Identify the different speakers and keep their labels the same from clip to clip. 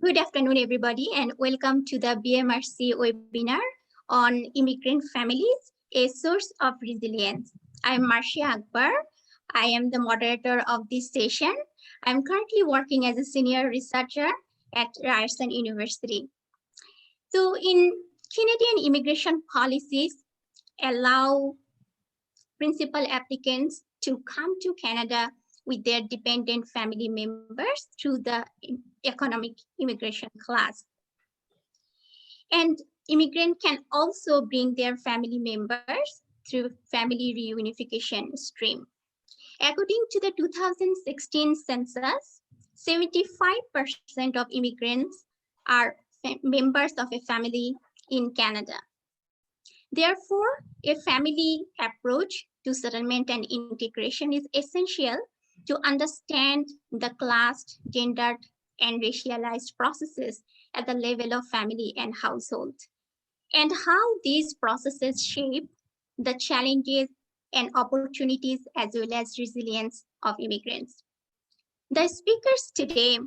Speaker 1: Good afternoon, everybody, and welcome to the BMRC webinar on Immigrant Families, a Source of Resilience. I'm Marcia Akbar. I am the moderator of this session. I'm currently working as a senior researcher at Ryerson University. So in Canadian immigration policies allow principal applicants to come to Canada with their dependent family members through the economic immigration class. And immigrants can also bring their family members through family reunification stream. According to the 2016 census, 75% of immigrants are members of a family in Canada. Therefore, a family approach to settlement and integration is essential to understand the class, gendered, and racialized processes at the level of family and household, and how these processes shape the challenges and opportunities as well as resilience of immigrants. The speakers today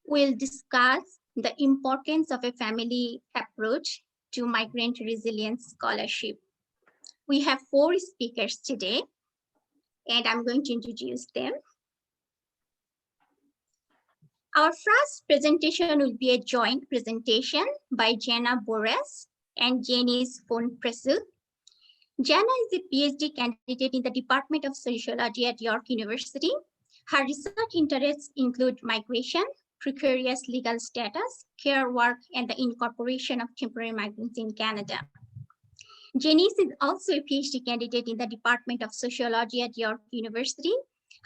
Speaker 1: will discuss the importance of a family approach to migrant resilience scholarship. We have 4 speakers today, and I'm going to introduce them. Our first presentation will be a joint presentation by Jana Bores and Janice von Presud. Jana is a PhD candidate in the Department of Sociology at York University. Her research interests include migration, precarious legal status, care work, and the incorporation of temporary migrants in Canada. Janice is also a PhD candidate in the Department of Sociology at York University.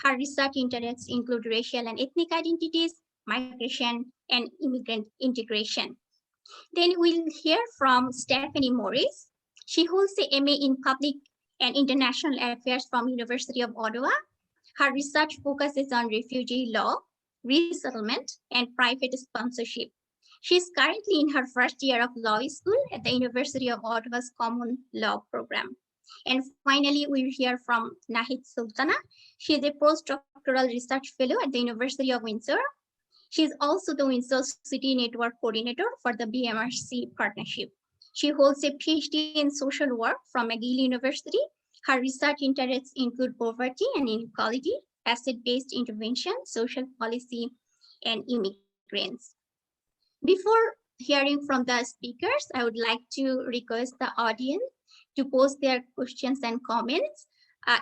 Speaker 1: Her research interests include racial and ethnic identities, migration, and immigrant integration. Then we'll hear from Stephanie Morris. She holds a MA in Public and International Affairs from University of Ottawa. Her research focuses on refugee law, resettlement, and private sponsorship. She is currently in her first year of law school at the University of Ottawa's Common Law program. And finally, we'll hear from Nahid Sultana. She is a postdoctoral research fellow at the University of Windsor. She is also the Windsor City Network Coordinator for the BMRC Partnership. She holds a PhD in social work from McGill University. Her research interests include poverty and inequality, asset-based intervention, social policy, and immigrants. Before hearing from the speakers, I would like to request the audience to post their questions and comments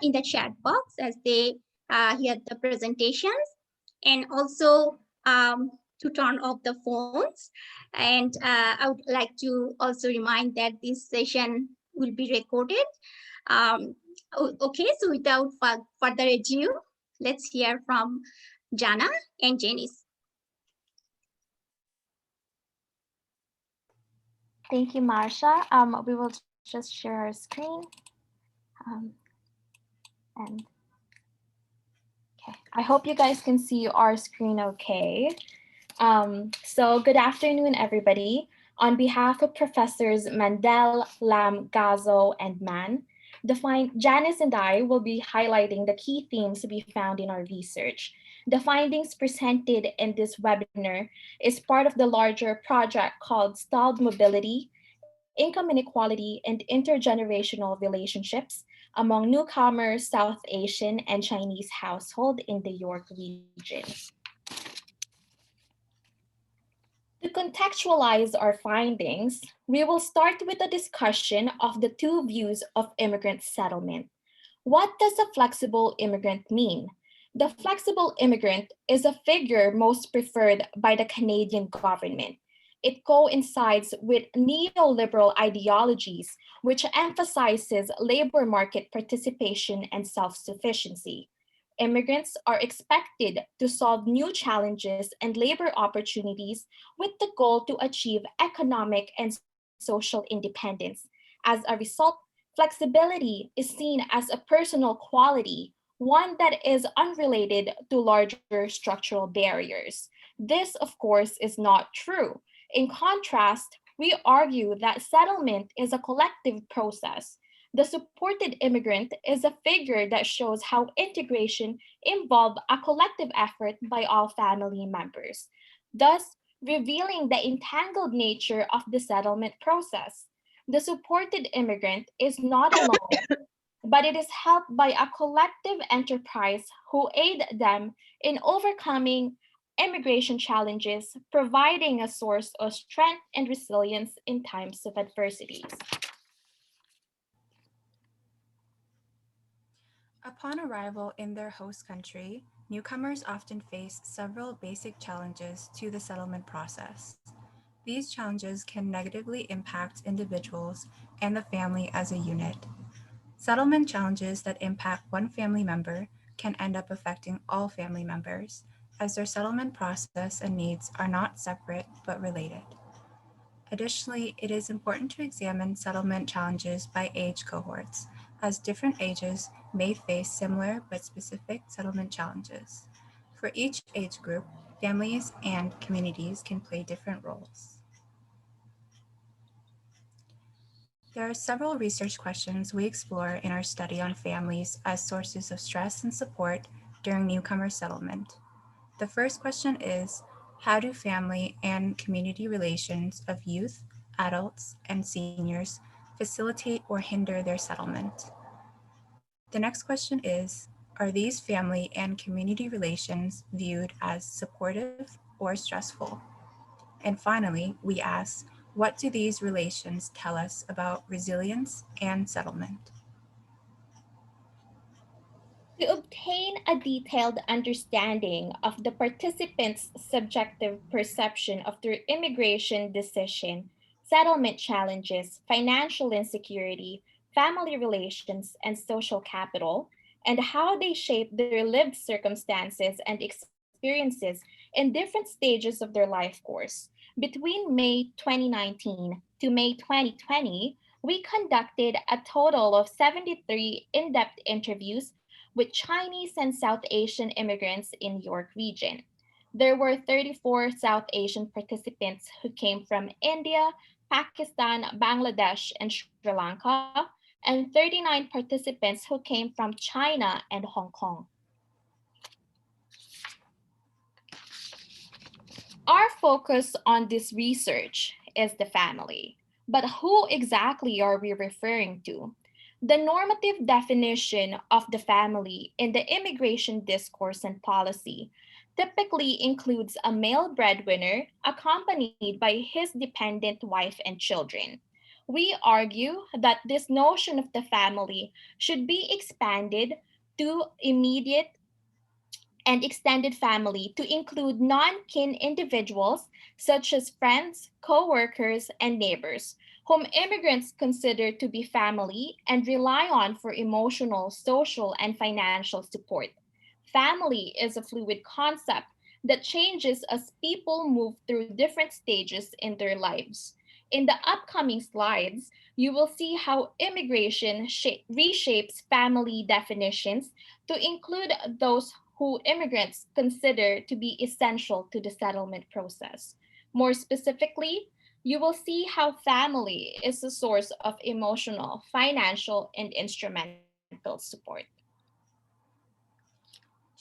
Speaker 1: in the chat box as they hear the presentations, and also to turn off the phones. And I would like to also remind that this session will be recorded. Okay, so without further ado, let's hear from Jana and Janice.
Speaker 2: Thank you, Marsha. We will just share our screen. And okay, I hope you guys can see our screen okay. So good afternoon, everybody. On behalf of Professors Mandel, Lam, Gazo, and Mann, Janice and I will be highlighting the key themes to be found in our research. The findings presented in this webinar is part of the larger project called Stalled Mobility, Income Inequality, and Intergenerational Relationships among Newcomers, South Asian, and Chinese households in the York region. To contextualize our findings, we will start with a discussion of the 2 views of immigrant settlement. What does a flexible immigrant mean? The flexible immigrant is a figure most preferred by the Canadian government. It coincides with neoliberal ideologies, which emphasizes labor market participation and self-sufficiency. Immigrants are expected to solve new challenges and labor opportunities with the goal to achieve economic and social independence. As a result, flexibility is seen as a personal quality, one that is unrelated to larger structural barriers. This, of course, is not true. In contrast, we argue that settlement is a collective process. The supported immigrant is a figure that shows how integration involves a collective effort by all family members. Thus, revealing the entangled nature of the settlement process. The supported immigrant is not alone, but it is helped by a collective enterprise who aid them in overcoming immigration challenges, providing a source of strength and resilience in times of adversities.
Speaker 3: Upon arrival in their host country, newcomers often face several basic challenges to the settlement process. These challenges can negatively impact individuals and the family as a unit. Settlement challenges that impact one family member can end up affecting all family members, as their settlement process and needs are not separate but related. Additionally, it is important to examine settlement challenges by age cohorts, as different ages may face similar but specific settlement challenges. For each age group, families and communities can play different roles. There are several research questions we explore in our study on families as sources of stress and support during newcomer settlement. The first question is, how do family and community relations of youth, adults, and seniors facilitate or hinder their settlement? The next question is, are these family and community relations viewed as supportive or stressful? And finally, we ask, what do these relations tell us about resilience and settlement?
Speaker 2: To obtain a detailed understanding of the participants' subjective perception of their immigration decision, settlement challenges, financial insecurity, family relations, and social capital, and how they shape their lived circumstances and experiences in different stages of their life course. Between May 2019 to May 2020, we conducted a total of 73 in depth interviews with Chinese and South Asian immigrants in York region. There were 34 South Asian participants who came from India, Pakistan, Bangladesh, and Sri Lanka, and 39 participants who came from China and Hong Kong. Our focus on this research is the family. But who exactly are we referring to? The normative definition of the family in the immigration discourse and policy typically includes a male breadwinner accompanied by his dependent wife and children. We argue that this notion of the family should be expanded to immediate and extended family to include non kin individuals such as friends, co workers, and neighbors, whom immigrants consider to be family and rely on for emotional, social, and financial support. Family is a fluid concept that changes as people move through different stages in their lives. In the upcoming slides, you will see how immigration reshapes family definitions to include those who immigrants consider to be essential to the settlement process. More specifically, you will see how family is a source of emotional, financial, and instrumental support.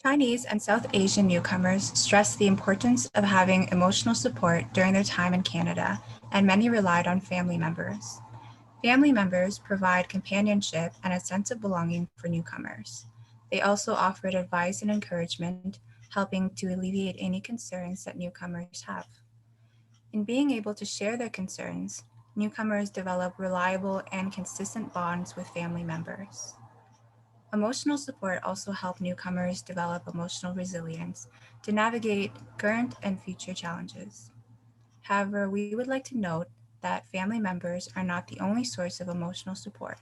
Speaker 3: Chinese and South Asian newcomers stress the importance of having emotional support during their time in Canada, and many relied on family members. Family members provide companionship and a sense of belonging for newcomers. They also offered advice and encouragement, helping to alleviate any concerns that newcomers have. In being able to share their concerns, newcomers develop reliable and consistent bonds with family members. Emotional support also helps newcomers develop emotional resilience to navigate current and future challenges. However, we would like to note that family members are not the only source of emotional support.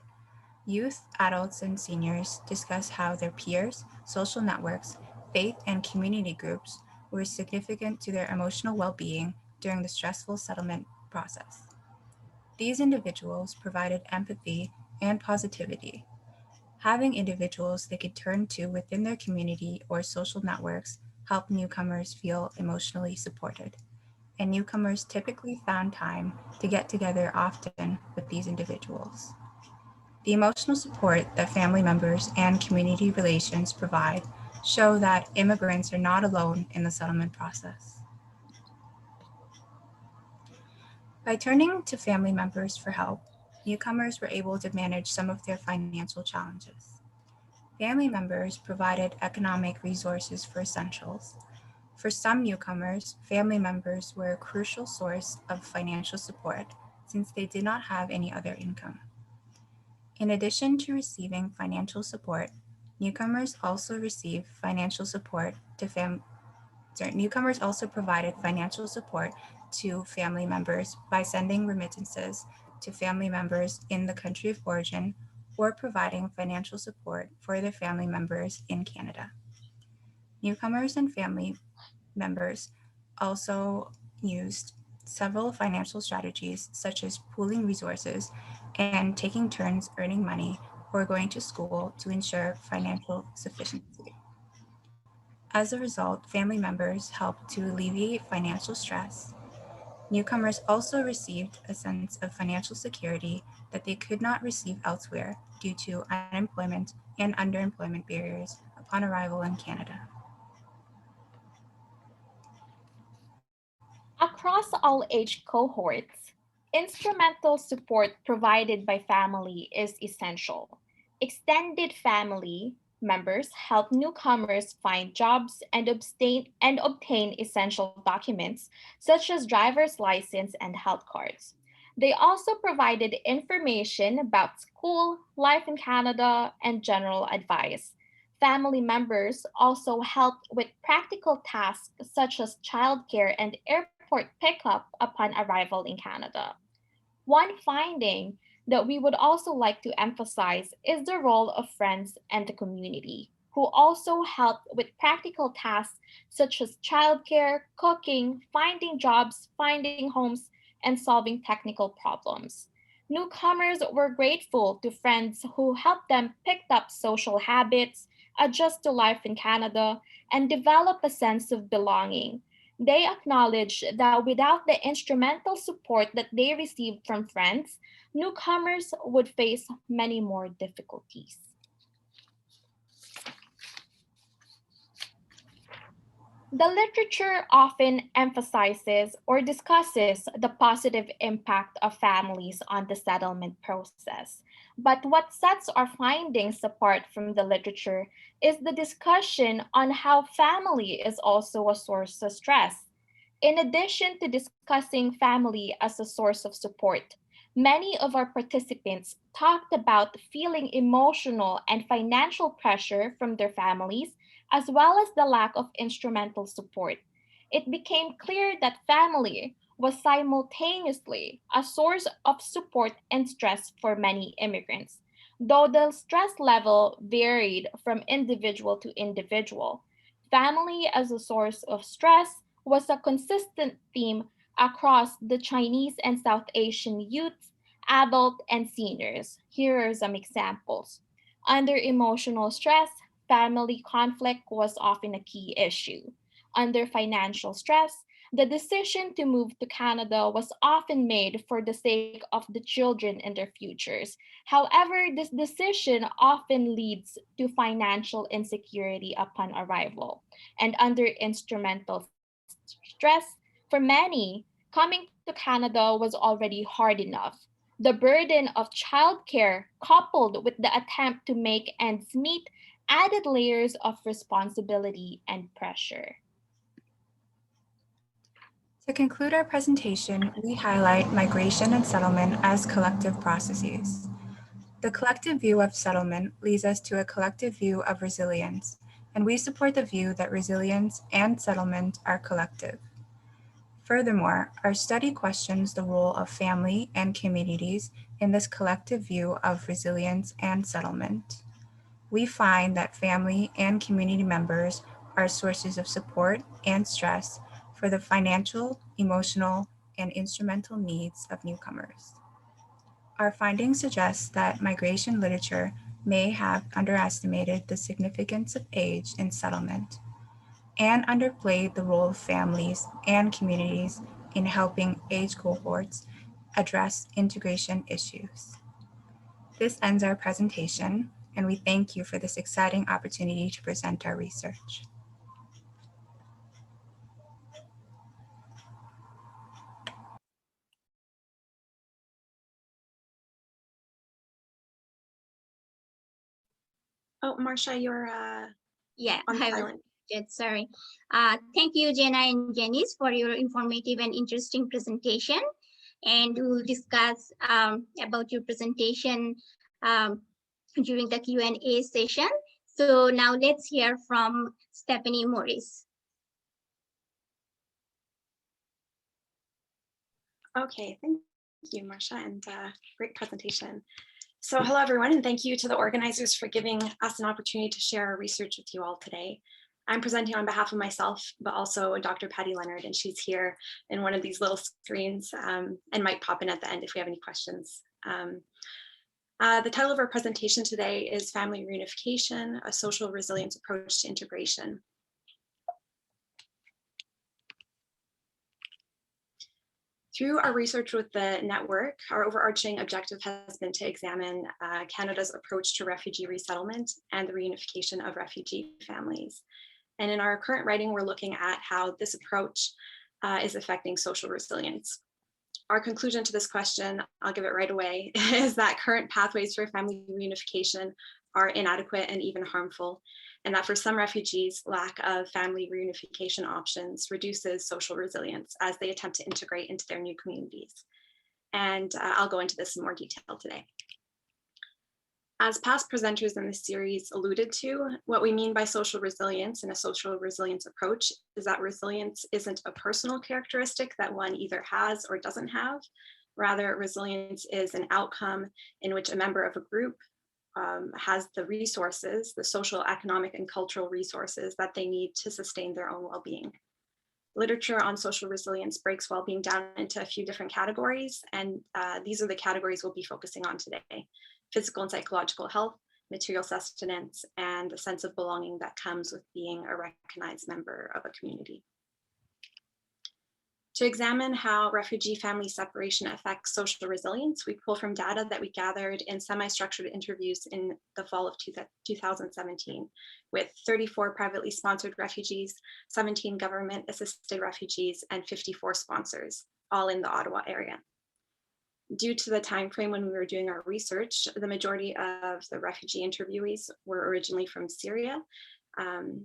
Speaker 3: Youth, adults, and seniors discuss how their peers, social networks, faith, and community groups were significant to their emotional well being during the stressful settlement process. These individuals provided empathy and positivity. Having individuals they could turn to within their community or social networks helped newcomers feel emotionally supported. And newcomers typically found time to get together often with these individuals. The emotional support that family members and community relations provide show that immigrants are not alone in the settlement process. By turning to family members for help, newcomers were able to manage some of their financial challenges. Family members provided economic resources for essentials. For some newcomers, family members were a crucial source of financial support since they did not have any other income. In addition to receiving financial support, newcomers also received financial support to newcomers also provided financial support to family members by sending remittances to family members in the country of origin or providing financial support for their family members in Canada. Newcomers and family members also used several financial strategies such as pooling resources and taking turns earning money or going to school to ensure financial sufficiency. As a result, family members helped to alleviate financial stress. Newcomers also received a sense of financial security that they could not receive elsewhere due to unemployment and underemployment barriers upon arrival in Canada.
Speaker 2: Across all age cohorts, instrumental support provided by family is essential. Extended family members help newcomers find jobs and obtain essential documents such as driver's license and health cards. They also provided information about school, life in Canada, and general advice. Family members also helped with practical tasks such as childcare and airport pickup upon arrival in Canada. One finding that we would also like to emphasize is the role of friends and the community, who also help with practical tasks such as childcare, cooking, finding jobs, finding homes, and solving technical problems. Newcomers were grateful to friends who helped them pick up social habits, adjust to life in Canada, and develop a sense of belonging. They acknowledge that without the instrumental support that they received from friends, newcomers would face many more difficulties. The literature often emphasizes or discusses the positive impact of families on the settlement process. But what sets our findings apart from the literature is the discussion on how family is also a source of stress. In addition to discussing family as a source of support, many of our participants talked about feeling emotional and financial pressure from their families, as well as the lack of instrumental support. It became clear that family was simultaneously a source of support and stress for many immigrants. Though the stress level varied from individual to individual, family as a source of stress was a consistent theme across the Chinese and South Asian youths, adults, and seniors. Here are some examples. Under emotional stress, family conflict was often a key issue. Under financial stress, the decision to move to Canada was often made for the sake of the children and their futures. However, this decision often leads to financial insecurity upon arrival. And under instrumental stress, for many, coming to Canada was already hard enough. The burden of childcare, coupled with the attempt to make ends meet, added layers of responsibility and pressure.
Speaker 3: To conclude our presentation, we highlight migration and settlement as collective processes. The collective view of settlement leads us to a collective view of resilience, and we support the view that resilience and settlement are collective. Furthermore, our study questions the role of family and communities in this collective view of resilience and settlement. We find that family and community members are sources of support and stress for the financial, emotional, and instrumental needs of newcomers. Our findings suggest that migration literature may have underestimated the significance of age in settlement and underplayed the role of families and communities in helping age cohorts address integration issues. This ends our presentation, and we thank you for this exciting opportunity to present our research.
Speaker 4: Oh, Marcia, you're
Speaker 1: Yeah,
Speaker 4: on
Speaker 1: I was
Speaker 4: silent.
Speaker 1: muted, sorry. Thank you, Jenna and Janice, for your informative and interesting presentation. And we'll discuss about your presentation during the Q&A session. So now let's hear from Stephanie Morris.
Speaker 4: Okay, thank you, Marcia, and great presentation. So hello, everyone, and thank you to the organizers for giving us an opportunity to share our research with you all today. I'm presenting on behalf of myself, but also Dr. Patty Leonard, and she's here in one of these little screens and might pop in at the end if we have any questions. The title of our presentation today is Family Reunification, a Social Resilience Approach to Integration. Through our research with the network, our overarching objective has been to examine Canada's approach to refugee resettlement and the reunification of refugee families. And in our current writing, we're looking at how this approach is affecting social resilience. Our conclusion to this question, I'll give it right away, is that current pathways for family reunification are inadequate and even harmful, and that for some refugees, lack of family reunification options reduces social resilience as they attempt to integrate into their new communities. And I'll go into this in more detail today. As past presenters in this series alluded to, what we mean by social resilience and a social resilience approach is that resilience isn't a personal characteristic that one either has or doesn't have. Rather, resilience is an outcome in which a member of a group has the resources, the social, economic, and cultural resources that they need to sustain their own well-being. Literature on social resilience breaks well-being down into a few different categories, and these are the categories we'll be focusing on today: physical and psychological health, material sustenance, and the sense of belonging that comes with being a recognized member of a community. To examine how refugee family separation affects social resilience, we pull from data that we gathered in semi-structured interviews in the fall of 2017 with 34 privately sponsored refugees, 17 government-assisted refugees, and 54 sponsors, all in the Ottawa area. Due to the time frame when we were doing our research, the majority of the refugee interviewees were originally from Syria.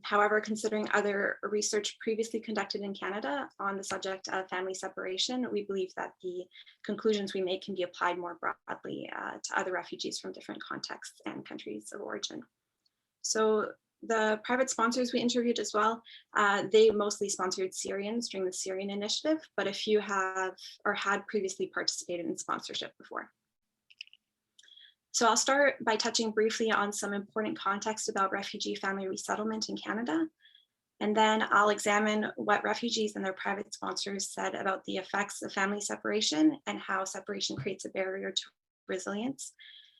Speaker 4: However, considering other research previously conducted in Canada on the subject of family separation, we believe that the conclusions we make can be applied more broadly to other refugees from different contexts and countries of origin. So the private sponsors we interviewed as well, they mostly sponsored Syrians during the Syrian initiative, but a few have or had previously participated in sponsorship before. So I'll start by touching briefly on some important context about refugee family resettlement in Canada. And then I'll examine what refugees and their private sponsors said about the effects of family separation and how separation creates a barrier to resilience.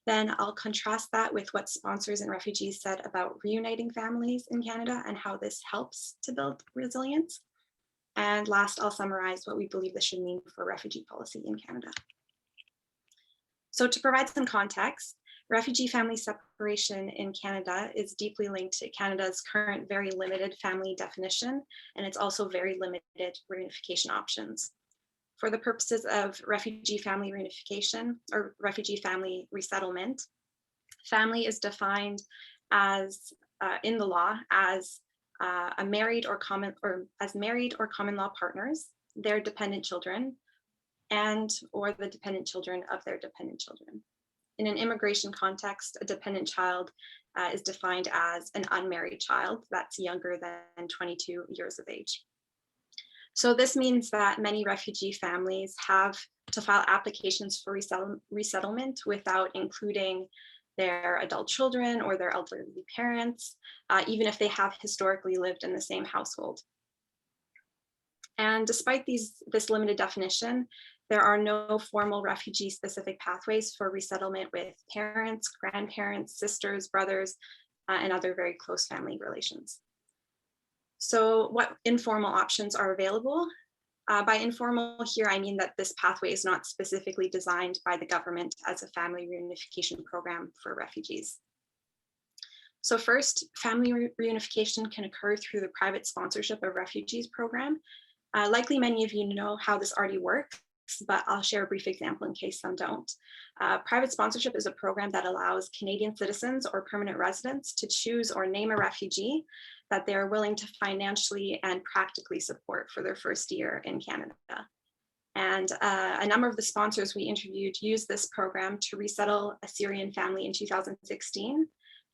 Speaker 4: Then I'll contrast that with what sponsors and refugees said about reuniting families in Canada and how this helps to build resilience. And last, I'll summarize what we believe this should mean for refugee policy in Canada. So to provide some context, refugee family separation in Canada is deeply linked to Canada's current very limited family definition, and it's also very limited reunification options. For the purposes of refugee family reunification or refugee family resettlement, family is defined as, in the law, as married or common law partners, their dependent children, and or the dependent children of their dependent children. In an immigration context, a dependent child is defined as an unmarried child that's younger than 22 years of age. So this means that many refugee families have to file applications for resettlement without including their adult children or their elderly parents, even if they have historically lived in the same household. And despite this limited definition, there are no formal refugee-specific pathways for resettlement with parents, grandparents, sisters, brothers, and other very close family relations. So what informal options are available? By informal here, I mean that this pathway is not specifically designed by the government as a family reunification program for refugees. So first, family reunification can occur through the private sponsorship of refugees program. Likely many of you know how this already works. works, but I'll share a brief example in case some don't. Private sponsorship is a program that allows Canadian citizens or permanent residents to choose or name a refugee that they are willing to financially and practically support for their first year in Canada. And a number of the sponsors we interviewed used this program to resettle a Syrian family in 2016.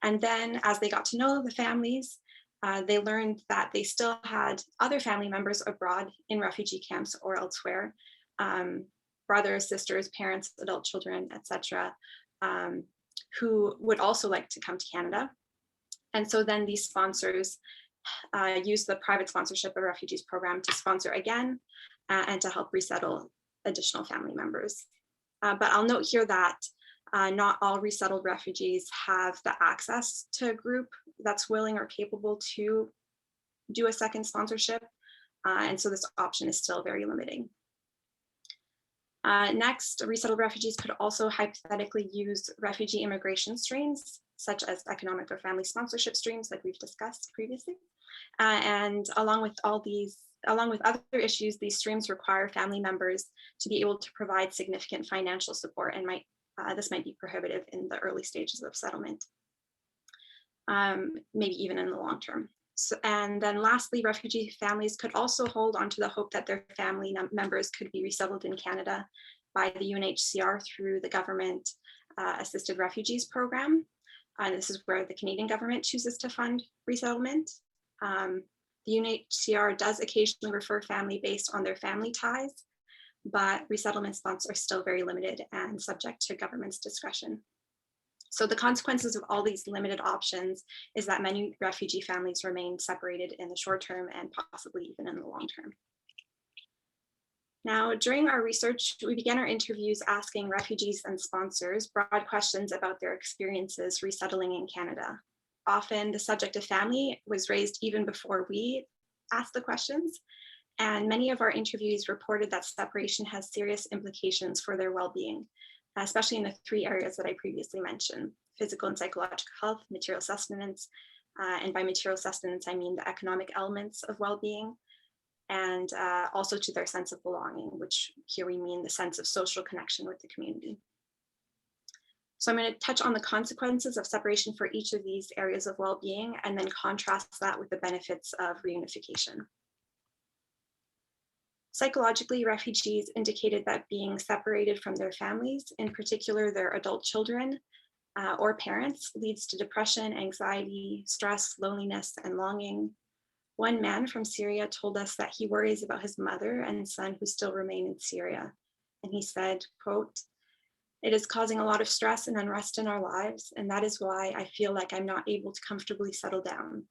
Speaker 4: And then as they got to know the families, they learned that they still had other family members abroad in refugee camps or elsewhere, brothers, sisters, parents, adult children, etc., who would also like to come to Canada. And so then these sponsors used the private sponsorship of refugees program to sponsor again and to help resettle additional family members. But I'll note here that not all resettled refugees have the access to a group that's willing or capable to do a second sponsorship. And so this option is still very limiting. Next, resettled refugees could also hypothetically use refugee immigration streams, such as economic or family sponsorship streams, like we've discussed previously. And along with other issues, these streams require family members to be able to provide significant financial support, and this might be prohibitive in the early stages of settlement, maybe even in the long term. So, and then lastly, refugee families could also hold on to the hope that their family members could be resettled in Canada by the UNHCR through the government assisted refugees program. And this is where the Canadian government chooses to fund resettlement. The UNHCR does occasionally refer family based on their family ties, but resettlement funds are still very limited and subject to government's discretion. So the consequences of all these limited options is that many refugee families remain separated in the short term and possibly even in the long term. Now, during our research, we began our interviews asking refugees and sponsors broad questions about their experiences resettling in Canada. Often the subject of family was raised even before we asked the questions, and many of our interviewees reported that separation has serious implications for their well-being, especially in the three areas that I previously mentioned: physical and psychological health, material sustenance, and by material sustenance, I mean the economic elements of well-being, and also to their sense of belonging, which here we mean the sense of social connection with the community. So I'm going to touch on the consequences of separation for each of these areas of well-being and then contrast that with the benefits of reunification. Psychologically, refugees indicated that being separated from their families, in particular their adult children or parents, leads to depression, anxiety, stress, loneliness, and longing. One man from Syria told us that he worries about his mother and son who still remain in Syria. And he said, quote, "It is causing a lot of stress and unrest in our lives, and that is why I feel like I'm not able to comfortably settle down."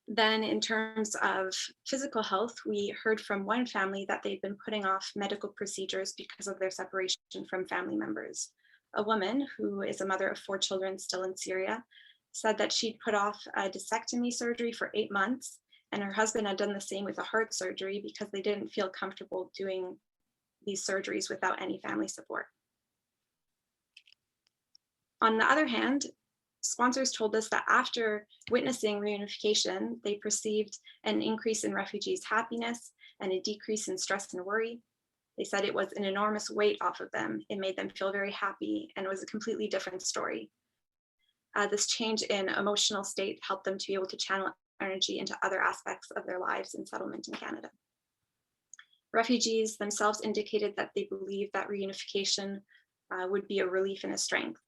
Speaker 4: Then in terms of physical health, we heard from one family that they'd been putting off medical procedures because of their separation from family members. A woman who is a mother of 4 children still in Syria said that she'd put off a discectomy surgery for 8 months, and her husband had done the same with a heart surgery because they didn't feel comfortable doing these surgeries without any family support. On the other hand, sponsors told us that after witnessing reunification, they perceived an increase in refugees' happiness and a decrease in stress and worry. They said it was an enormous weight off of them. It made them feel very happy, and it was a completely different story. This change in emotional state helped them to be able to channel energy into other aspects of their lives in settlement in Canada. Refugees themselves indicated that they believed that reunification would be a relief and a strength.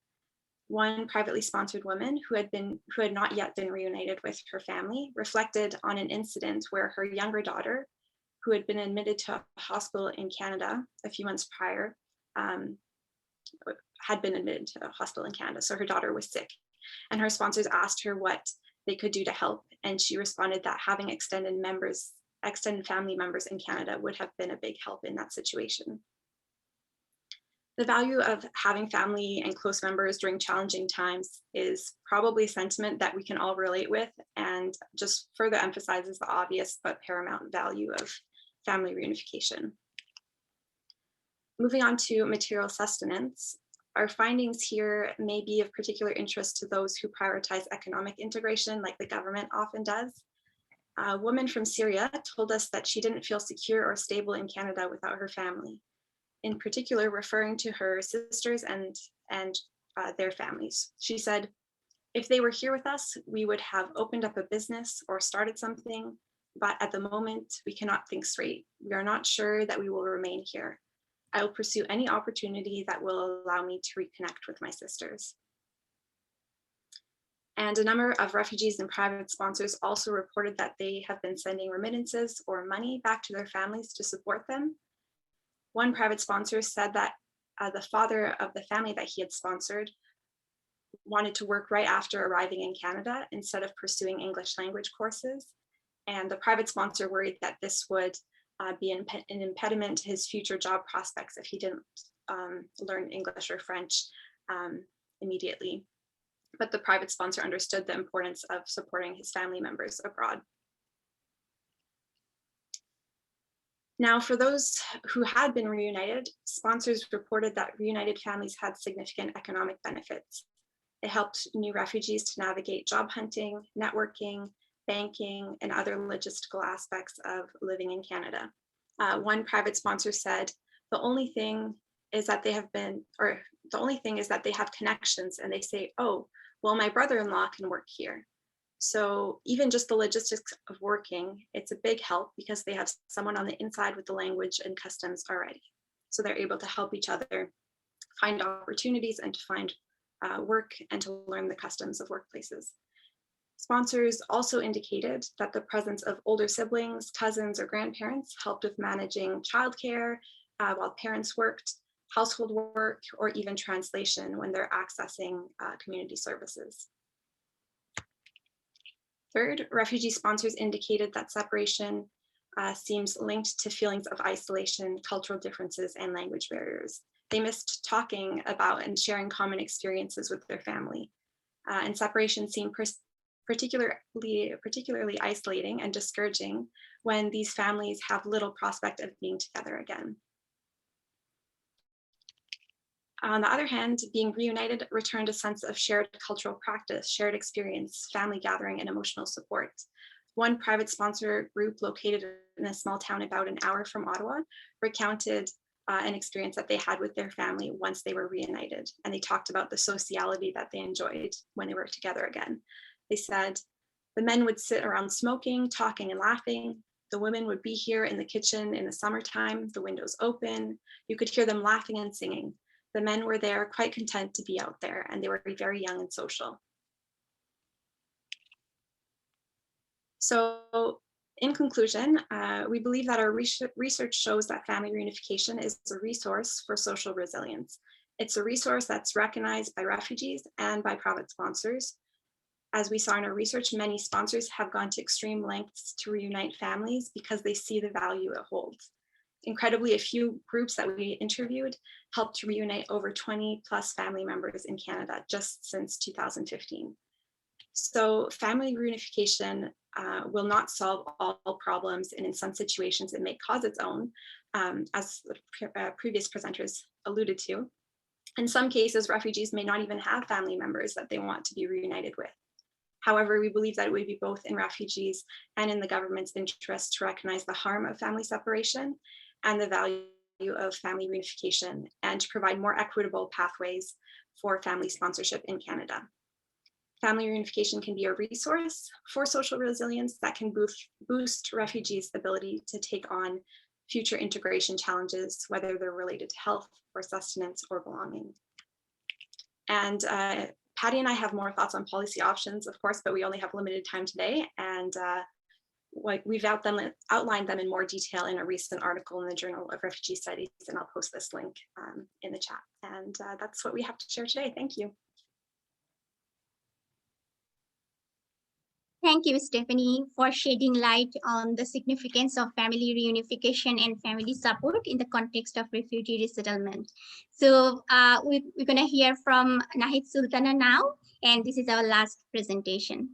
Speaker 4: One privately sponsored woman who had not yet been reunited with her family reflected on an incident where her younger daughter, who had been admitted to a hospital in Canada a few months prior, had been admitted to a hospital in Canada. So her daughter was sick, and her sponsors asked her what they could do to help. And she responded that having extended family members in Canada would have been a big help in that situation. The value of having family and close members during challenging times is probably a sentiment that we can all relate with, and just further emphasizes the obvious but paramount value of family reunification. Moving on to material sustenance, our findings here may be of particular interest to those who prioritize economic integration like the government often does. A woman from Syria told us that she didn't feel secure or stable in Canada without her family, in particular referring to her sisters and their families. She said, if they were here with us, we would have opened up a business or started something, but at the moment, we cannot think straight. We are not sure that we will remain here. I will pursue any opportunity that will allow me to reconnect with my sisters. And a number of refugees and private sponsors also reported that they have been sending remittances or money back to their families to support them. One private sponsor said that the father of the family that he had sponsored wanted to work right after arriving in Canada instead of pursuing English language courses. And the private sponsor worried that this would be an impediment to his future job prospects if he didn't learn English or French immediately. But the private sponsor understood the importance of supporting his family members abroad. Now, for those who had been reunited, sponsors reported that reunited families had significant economic benefits. It helped new refugees to navigate job hunting, networking, banking, and other logistical aspects of living in Canada. One private sponsor said, the only thing is that they have connections, and they say, oh, well, my brother-in-law can work here. So even just the logistics of working, it's a big help because they have someone on the inside with the language and customs already. So they're able to help each other find opportunities and to find work and to learn the customs of workplaces. Sponsors also indicated that the presence of older siblings, cousins, or grandparents helped with managing childcare while parents worked, household work, or even translation when they're accessing community services. Third, refugee sponsors indicated that separation seems linked to feelings of isolation, cultural differences, and language barriers. They missed talking about and sharing common experiences with their family. And separation seemed particularly isolating and discouraging when these families have little prospect of being together again. On the other hand, being reunited returned a sense of shared cultural practice, shared experience, family gathering, and emotional support. One private sponsor group located in a small town about an hour from Ottawa recounted an experience that they had with their family once they were reunited. And they talked about the sociality that they enjoyed when they were together again. They said, the men would sit around smoking, talking, and laughing. The women would be here in the kitchen in the summertime, the windows open. You could hear them laughing and singing. The men were there quite content to be out there, and they were very young and social. So in conclusion, we believe that our research shows that family reunification is a resource for social resilience. It's a resource that's recognized by refugees and by private sponsors. As we saw in our research, many sponsors have gone to extreme lengths to reunite families because they see the value it holds. Incredibly, a few groups that we interviewed helped to reunite over 20 plus family members in Canada just since 2015. So family reunification will not solve all problems, and in some situations it may cause its own, as the previous presenters alluded to. In some cases, refugees may not even have family members that they want to be reunited with. However, we believe that it would be both in refugees and in the government's interest to recognize the harm of family separation and the value of family reunification, and to provide more equitable pathways for family sponsorship in Canada. Family reunification can be a resource for social resilience that can boost refugees' ability to take on future integration challenges, whether they're related to health or sustenance or belonging. And Patty and I have more thoughts on policy options, of course, but we only have limited time today. And we've outlined them in more detail in a recent article in the Journal of Refugee Studies, and I'll post this link in the chat. And that's what we have to share today. Thank you.
Speaker 1: Thank you, Stephanie, for shedding light on the significance of family reunification and family support in the context of refugee resettlement. So we're going to hear from Nahid Sultana now, and this is our last presentation.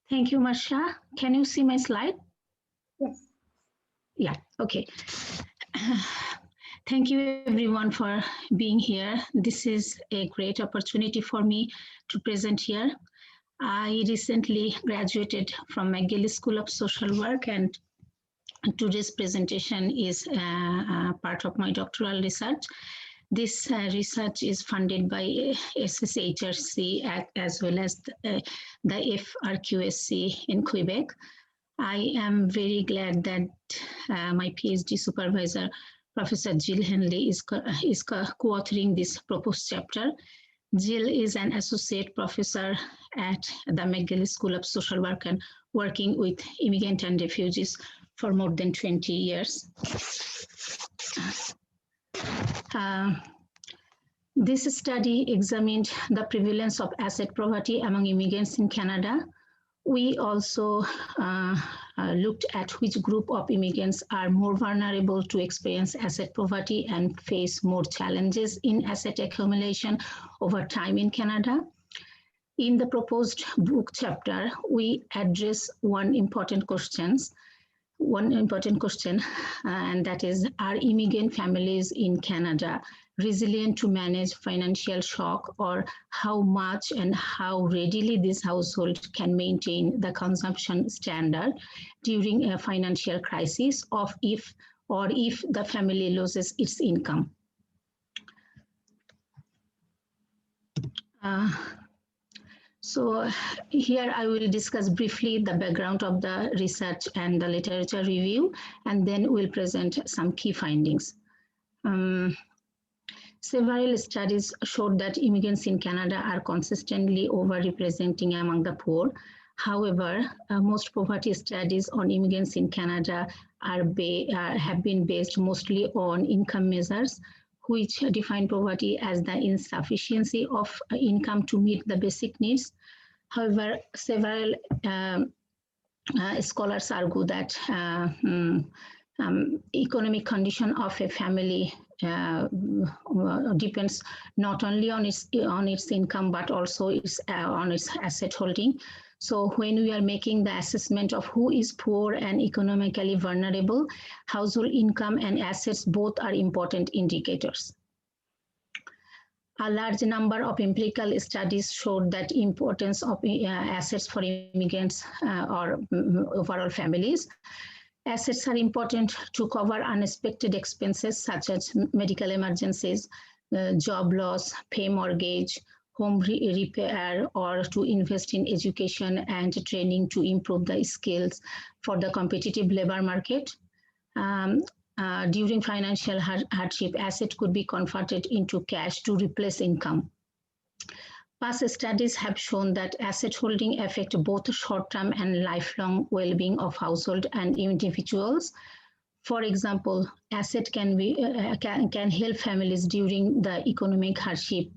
Speaker 5: Thank you, Marsha. Can you see my slide?
Speaker 1: Yes.
Speaker 5: Yeah, okay. Thank you everyone for being here. This is a great opportunity for me to present here. I recently graduated from McGill School of Social Work, and today's presentation is part of my doctoral research. This research is funded by SSHRC as well as the FRQSC in Quebec. I am very glad that my PhD supervisor, Professor Jill Henley, is co-authoring this proposed chapter. Jill is an associate professor at the McGill School of Social Work and working with immigrant and refugees for more than 20 years. This study examined the prevalence of asset poverty among immigrants in Canada. We also looked at which group of immigrants are more vulnerable to experience asset poverty and face more challenges in asset accumulation over time in Canada. In the proposed book chapter, we address one important question, and that is, are immigrant families in Canada resilient to manage financial shock, or how much and how readily this household can maintain the consumption standard during a financial crisis, if the family loses its income. So here I will discuss briefly the background of the research and the literature review, and then we'll present some key findings. Several studies showed that immigrants in Canada are consistently overrepresenting among the poor. However, most poverty studies on immigrants in Canada have been based mostly on income measures, which define poverty as the insufficiency of income to meet the basic needs. However, several scholars argue that economic condition of a family depends not only on its income, but also on its asset holding. So when we are making the assessment of who is poor and economically vulnerable, household income and assets both are important indicators. A large number of empirical studies showed that importance of assets for immigrants or overall families. Assets are important to cover unexpected expenses such as medical emergencies, job loss, pay mortgage, home repair, or to invest in education and training to improve the skills for the competitive labor market. During financial hardship, assets could be converted into cash to replace income. Past studies have shown that asset holding affect both short-term and lifelong well-being of household and individuals. For example, asset can help families during the economic hardship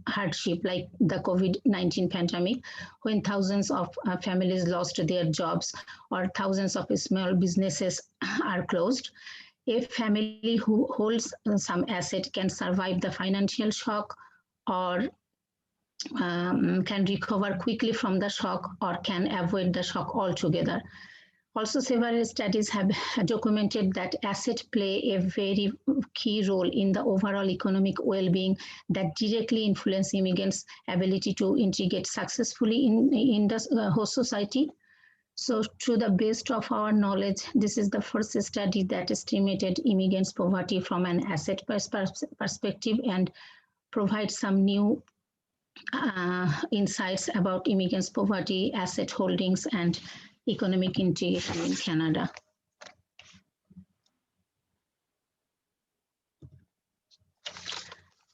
Speaker 5: like the COVID-19 pandemic, when thousands of families lost their jobs or thousands of small businesses are closed. A family who holds some asset can survive the financial shock, or can recover quickly from the shock, or can avoid the shock altogether. Also, several studies have documented that assets play a very key role in the overall economic well-being that directly influence immigrants' ability to integrate successfully in the host society. So to the best of our knowledge, this is the first study that estimated immigrants' poverty from an asset perspective and provides some new insights about immigrants' poverty, asset holdings, and economic integration in Canada.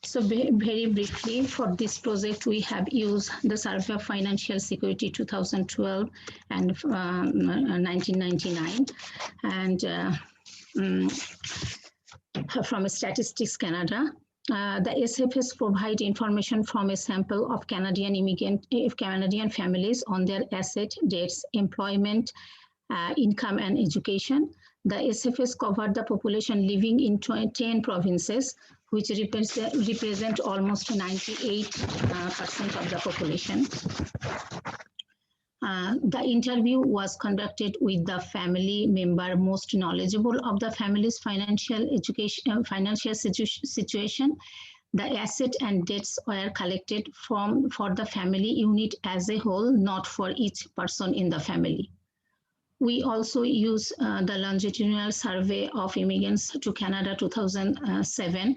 Speaker 5: So very briefly, for this project, we have used the Survey of Financial Security 2012 and 1999, and from Statistics Canada. The SFS provide information from a sample of Canadian families on their asset, debts, employment, income, and education. The SFS covered the population living in 10 provinces, which represent almost 98% of the population. The interview was conducted with the family member most knowledgeable of the family's financial situation. The asset and debts were collected for the family unit as a whole, not for each person in the family. We also use the longitudinal survey of immigrants to Canada 2007.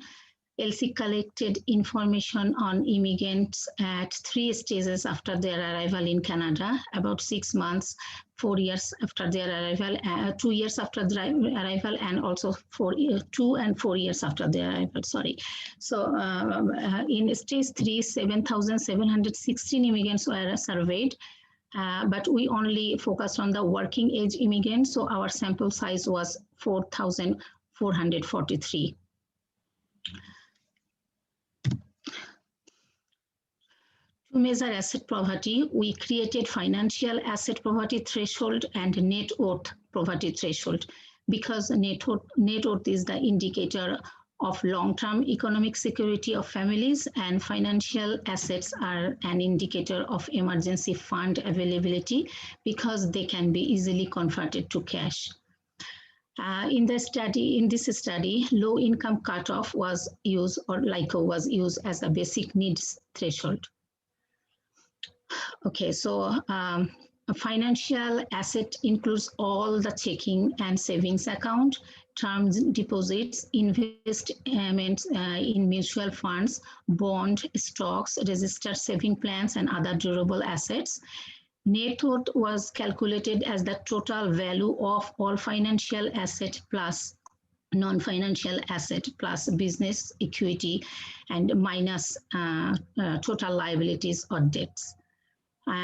Speaker 5: LC collected information on immigrants at 3 stages after their arrival in Canada, about 6 months, 4 years after their arrival, 2 years after their arrival, and also 2 and 4 years after their arrival, sorry. So in stage 3, 7,716 immigrants were surveyed, but we only focused on the working age immigrants, so our sample size was 4,443. To measure asset poverty, we created financial asset poverty threshold and net worth poverty threshold, because net worth is the indicator of long-term economic security of families, and financial assets are an indicator of emergency fund availability because they can be easily converted to cash. In this study, low income cutoff was used, or LICO was used as a basic needs threshold. Okay, so a financial asset includes all the checking and savings account, term deposits, investments in mutual funds, bond, stocks, registered saving plans, and other durable assets. Net worth was calculated as the total value of all financial asset plus non-financial asset plus business equity and minus total liabilities or debts.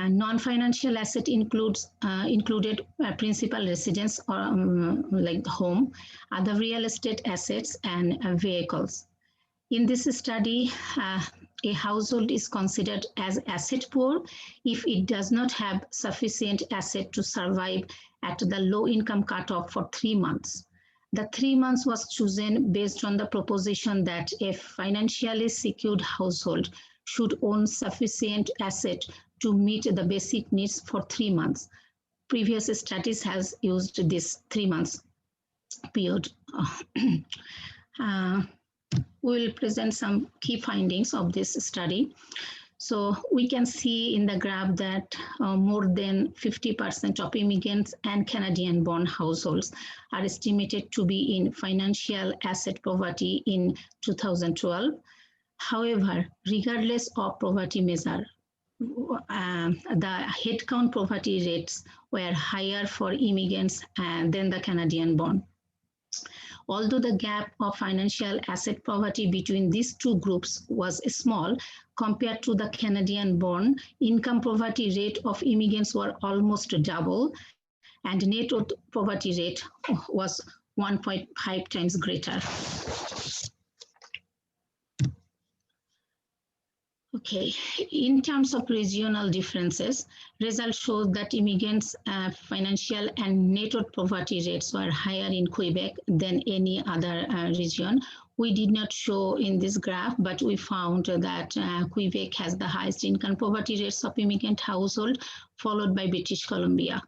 Speaker 5: Non-financial asset included principal residence or like home, other real estate assets, and vehicles. In this study, a household is considered as asset poor if it does not have sufficient asset to survive at the low income cutoff for 3 months. The 3 months was chosen based on the proposition that a financially secured household should own sufficient asset to meet the basic needs for 3 months. Previous studies has used this 3 months period. We will present some key findings of this study. So we can see in the graph that more than 50% of immigrants and Canadian-born households are estimated to be in financial asset poverty in 2012. However, regardless of poverty measure, the headcount poverty rates were higher for immigrants than the Canadian-born. Although the gap of financial asset poverty between these two groups was small, compared to the Canadian-born, income poverty rate of immigrants were almost double, and net worth poverty rate was 1.5 times greater. Okay, in terms of regional differences, results show that immigrants' financial and net worth poverty rates were higher in Quebec than any other region. We did not show in this graph, but we found that Quebec has the highest income poverty rates of immigrant household, followed by British Columbia.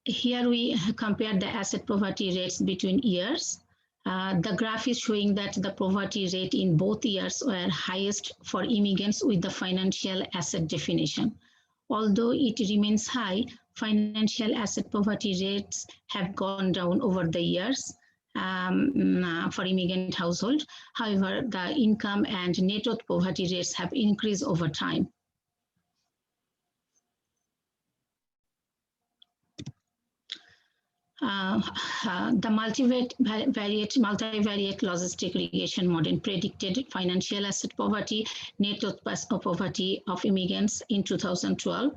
Speaker 5: Here we compare the asset poverty rates between years. The graph is showing that the poverty rate in both years were highest for immigrants with the financial asset definition. Although it remains high, financial asset poverty rates have gone down over the years for immigrant household. However, the income and net worth poverty rates have increased over time. The multivariate logistic regression model predicted financial asset poverty, net worth poverty of immigrants in 2012.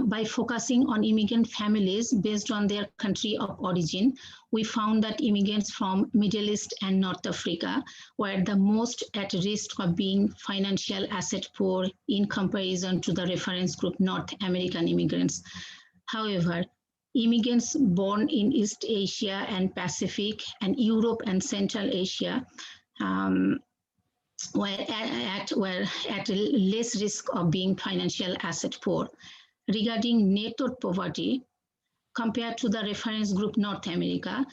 Speaker 5: By focusing on immigrant families based on their country of origin, we found that immigrants from Middle East and North Africa were the most at risk of being financial asset poor in comparison to the reference group North American immigrants. However, immigrants born in East Asia and Pacific and Europe and Central Asia were at less risk of being financial asset poor. Regarding net worth poverty, compared to the reference group North America,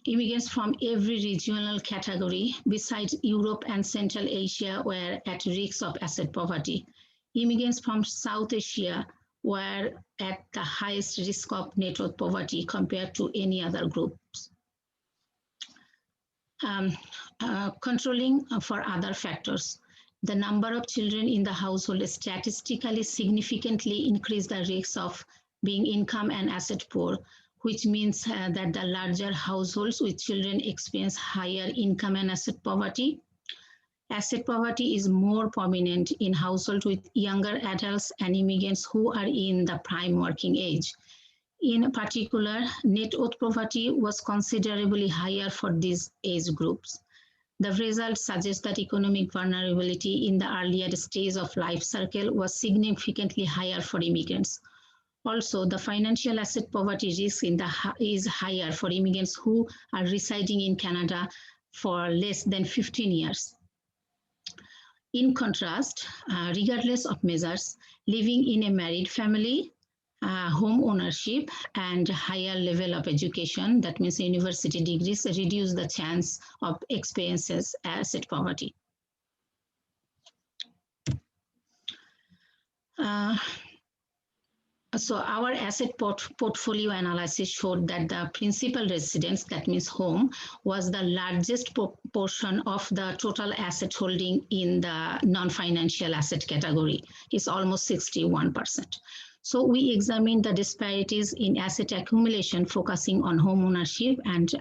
Speaker 5: immigrants from every regional category besides Europe and Central Asia were at risk of asset poverty. Immigrants from South Asia were at the highest risk of net worth poverty compared to any other groups. Controlling for other factors. The number of children in the household statistically significantly increase the risk of being income and asset poor, which means that the larger households with children experience higher income and asset poverty. Asset poverty is more prominent in households with younger adults and immigrants who are in the prime working age. In particular, net worth poverty was considerably higher for these age groups. The results suggest that economic vulnerability in the earlier stage of life cycle was significantly higher for immigrants. Also, the financial asset poverty risk is higher for immigrants who are residing in Canada for less than 15 years. In contrast, regardless of measures, living in a married family, home ownership, and higher level of education, that means university degrees, reduce the chance of experiences asset poverty. So our asset portfolio analysis showed that the principal residence, that means home, was the largest portion of the total asset holding in the non-financial asset category. It's almost 61%. So we examined the disparities in asset accumulation, focusing on home ownership, and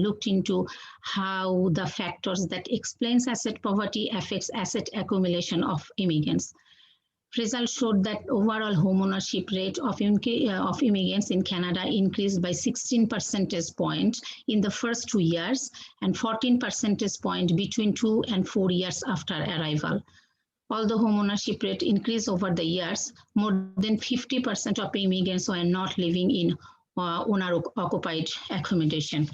Speaker 5: looked into how the factors that explains asset poverty affects asset accumulation of immigrants. Results showed that overall homeownership rate of immigrants in Canada increased by 16 percentage points in the first 2 years and 14 percentage points between 2 and 4 years after arrival. Although homeownership rate increased over the years, more than 50% of immigrants were not living in owner-occupied accommodation.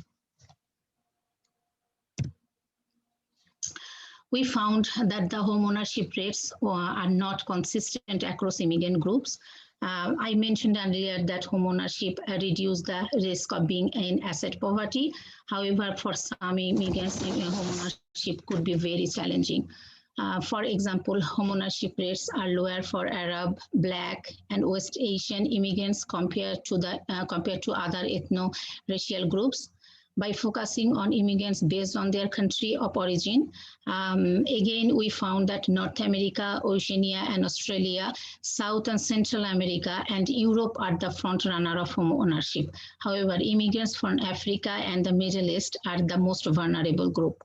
Speaker 5: We found that the homeownership rates are not consistent across immigrant groups. I mentioned earlier that homeownership reduces the risk of being in asset poverty. However, for some immigrants, homeownership could be very challenging. For example, homeownership rates are lower for Arab, Black, and West Asian immigrants compared to other ethno-racial groups. By focusing on immigrants based on their country of origin, again, we found that North America, Oceania, and Australia, South and Central America, and Europe are the front runner of home ownership. However, immigrants from Africa and the Middle East are the most vulnerable group.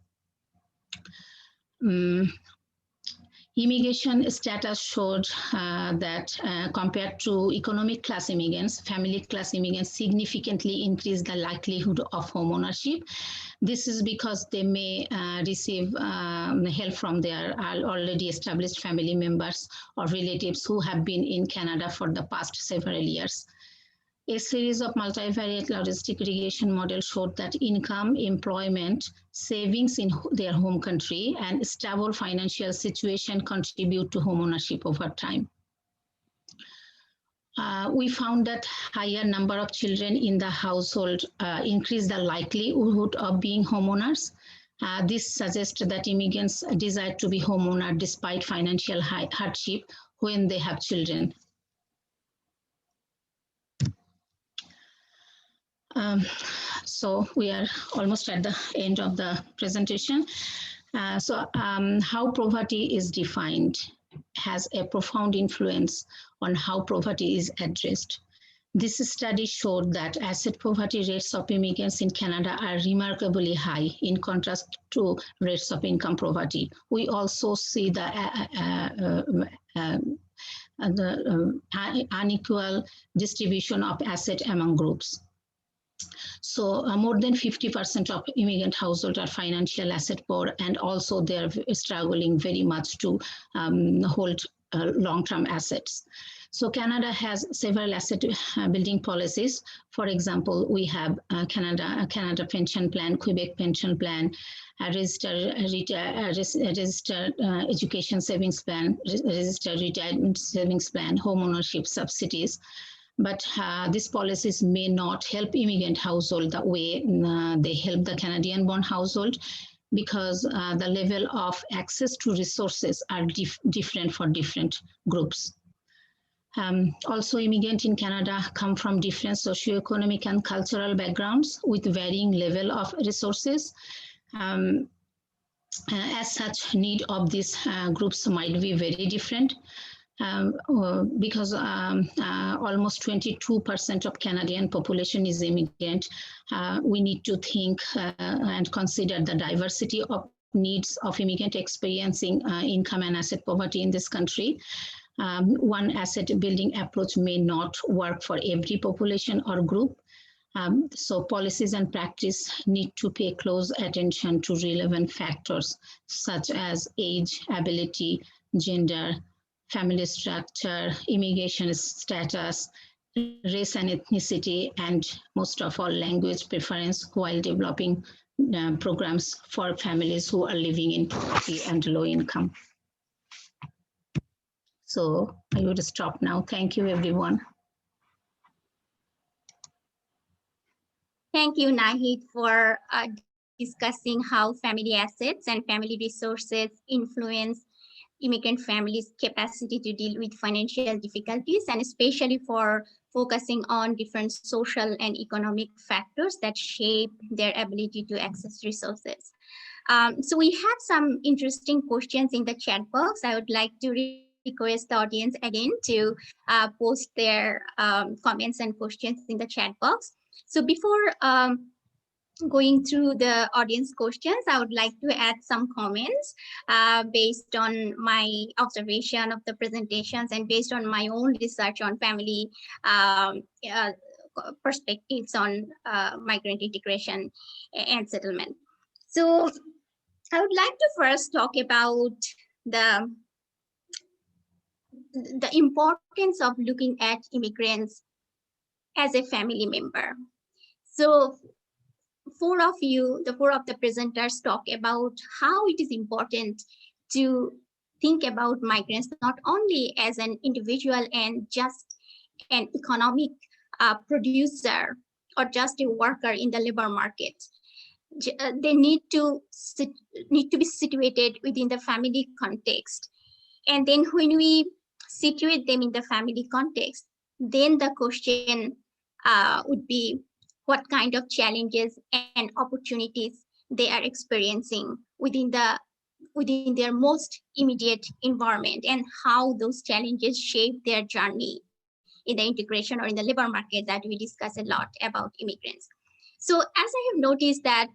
Speaker 5: Immigration status showed that compared to economic class immigrants, family class immigrants significantly increase the likelihood of home ownership. This is because they may receive help from their already established family members or relatives who have been in Canada for the past several years. A series of multivariate logistic regression models showed that income, employment, savings in their home country, and stable financial situation contribute to homeownership over time. We found that higher number of children in the household increase the likelihood of being homeowners. This suggests that immigrants desire to be homeowner despite financial hardship when they have children. So we are almost at the end of the presentation. How poverty is defined has a profound influence on how poverty is addressed. This study showed that asset poverty rates of immigrants in Canada are remarkably high in contrast to rates of income poverty. We also see the unequal distribution of asset among groups. So more than 50% of immigrant households are financial asset poor, and also they're struggling very much to hold long-term assets. So Canada has several asset building policies. For example, we have Canada Pension Plan, Quebec Pension Plan, registered education savings plan, registered retirement savings plan, home ownership subsidies. But these policies may not help immigrant household the way they help the Canadian born household, because the level of access to resources are different for different groups. Also, immigrants in Canada come from different socioeconomic and cultural backgrounds with varying level of resources. As such, need of these groups might be very different. Because almost 22% of Canadian population is immigrant, we need to think and consider the diversity of needs of immigrant experiencing income and asset poverty in this country. One asset building approach may not work for every population or group. So policies and practice need to pay close attention to relevant factors such as age, ability, gender, family structure, immigration status, race and ethnicity, and most of all, language preference while developing programs for families who are living in poverty and low income. So I would stop now. Thank you, everyone.
Speaker 1: Thank you, Nahid, for discussing how family assets and family resources influence immigrant families' capacity to deal with financial difficulties, and especially for focusing on different social and economic factors that shape their ability to access resources. So we have some interesting questions in the chat box. I would like to request the audience again to post their comments and questions in the chat box. So before going through the audience questions, I would like to add some comments based on my observation of the presentations and based on my own research on family perspectives on migrant integration and settlement. So I would like to first talk about the importance of looking at immigrants as a family member. So the four of the presenters talk about how it is important to think about migrants not only as an individual and just an economic producer or just a worker in the labor market. They need to be situated within the family context. And then when we situate them in the family context, then the question would be what kind of challenges and opportunities they are experiencing within their most immediate environment, and how those challenges shape their journey in the integration or in the labor market that we discuss a lot about immigrants. So as I have noticed that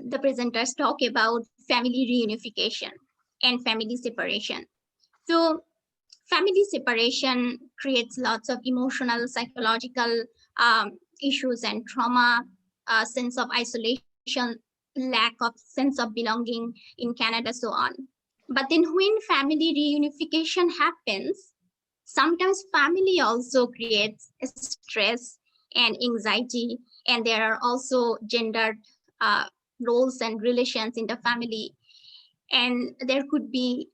Speaker 1: the presenters talk about family reunification and family separation. So family separation creates lots of emotional, psychological issues and trauma, sense of isolation, lack of sense of belonging in Canada, so on. But then when family reunification happens, sometimes family also creates stress and anxiety, and there are also gendered roles and relations in the family, and there could be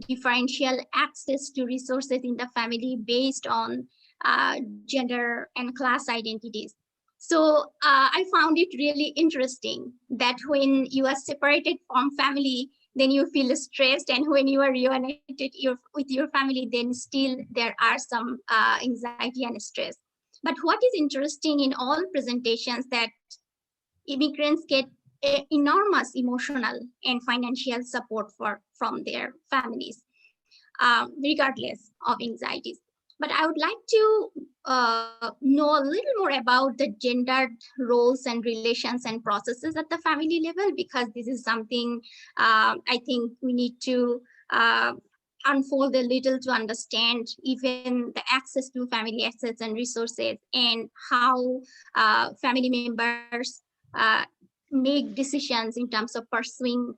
Speaker 1: differential access to resources in the family based on gender and class identities. So I found it really interesting that when you are separated from family, then you feel stressed, and when you are reunited with your family, then still there are some anxiety and stress. But what is interesting in all presentations that immigrants get enormous emotional and financial support from their families, regardless of anxieties. But I would like to know a little more about the gendered roles and relations and processes at the family level, because this is something I think we need to unfold a little to understand even the access to family assets and resources, and how family members make decisions in terms of pursuing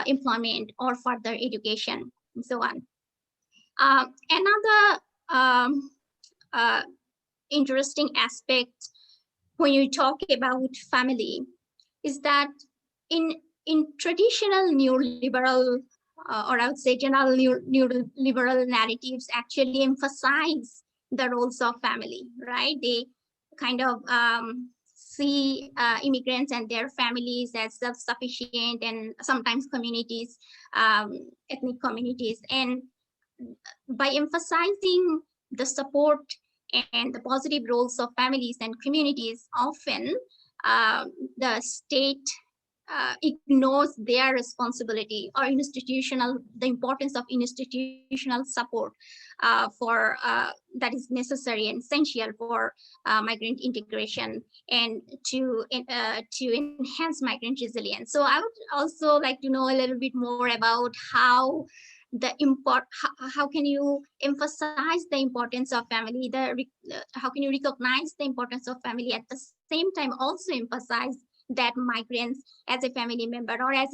Speaker 1: employment or further education and so on. Another interesting aspect when you talk about family is that in traditional neoliberal or I would say general neoliberal narratives actually emphasize the roles of family, right? They kind of see immigrants and their families as self-sufficient and sometimes communities, ethnic communities. And by emphasizing the support and the positive roles of families and communities, often the state ignores their responsibility or the importance of institutional support that is necessary and essential for migrant integration and to enhance migrant resilience. So I would also like to know a little bit more about how how can you emphasize the importance of family, how can you recognize the importance of family, at the same time also emphasize that migrants as a family member or as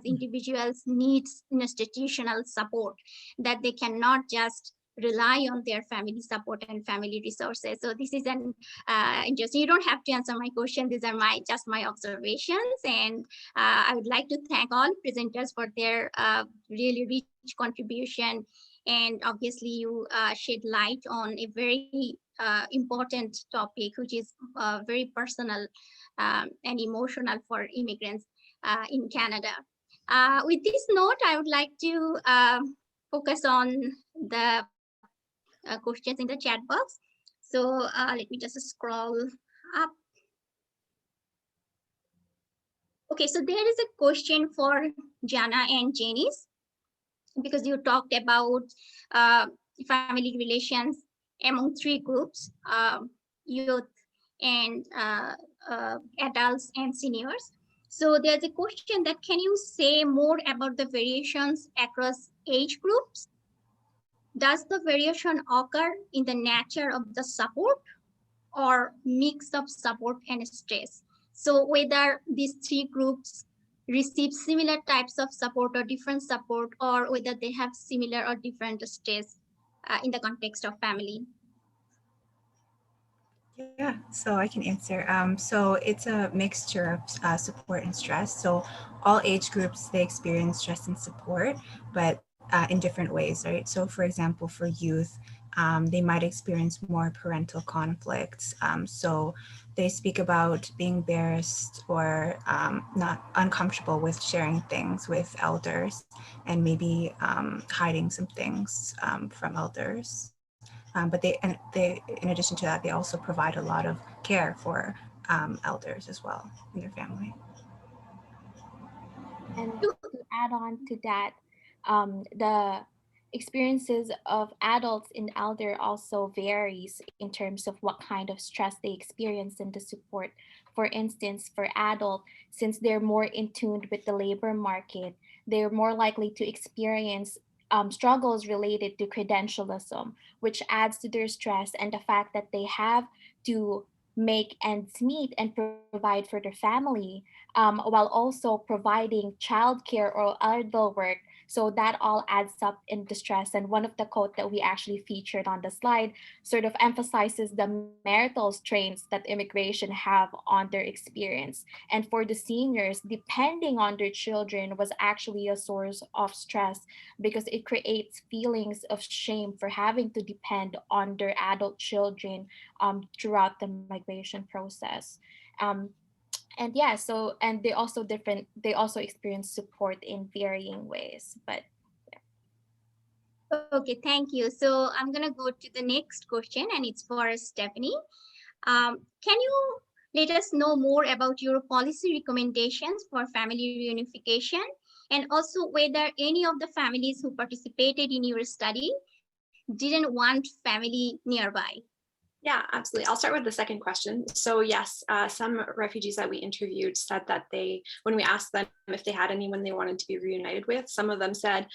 Speaker 1: individuals needs institutional support, that they cannot just rely on their family support and family resources. So this is an interesting, you don't have to answer my question, these are just my observations, and I would like to thank all presenters for their really rich contribution, and obviously you shed light on a very important topic, which is very personal and emotional for immigrants in Canada. With this note, I would like to focus on the questions in the chat box. So let me just scroll up. Okay, so there is a question for Jana and Janice, because you talked about family relations among three groups, youth and adults and seniors. So there's a question that, can you say more about the variations across age groups? Does the variation occur in the nature of the support or mix of support and stress? So whether these three groups receive similar types of support or different support, or whether they have similar or different stress in the context of family.
Speaker 3: Yeah, so I can answer. So it's a mixture of support and stress. So all age groups, they experience stress and support, but in different ways, right? So for example, for youth, they might experience more parental conflicts. So they speak about being embarrassed or not uncomfortable with sharing things with elders, and maybe hiding some things from elders. But in addition to that, they also provide a lot of care for elders as well in their family.
Speaker 2: And to add on to that, the experiences of adults and elder also varies in terms of what kind of stress they experience and the support. For instance, for adult, since they're more in tune with the labor market, they're more likely to experience struggles related to credentialism, which adds to their stress, and the fact that they have to make ends meet and provide for their family, while also providing childcare or other work. So that all adds up in the stress. And one of the quote that we actually featured on the slide sort of emphasizes the marital strains that immigration have on their experience. And for the seniors, depending on their children was actually a source of stress, because it creates feelings of shame for having to depend on their adult children throughout the migration process. And yeah, so and they also experience support in varying ways. But
Speaker 1: Okay, thank you. So I'm going to go to the next question, and it's for Stephanie. Can you let us know more about your policy recommendations for family reunification, and also whether any of the families who participated in your study didn't want family nearby?
Speaker 4: Yeah, absolutely. I'll start with the second question. So yes, some refugees that we interviewed said that when we asked them if they had anyone they wanted to be reunited with, some of them said,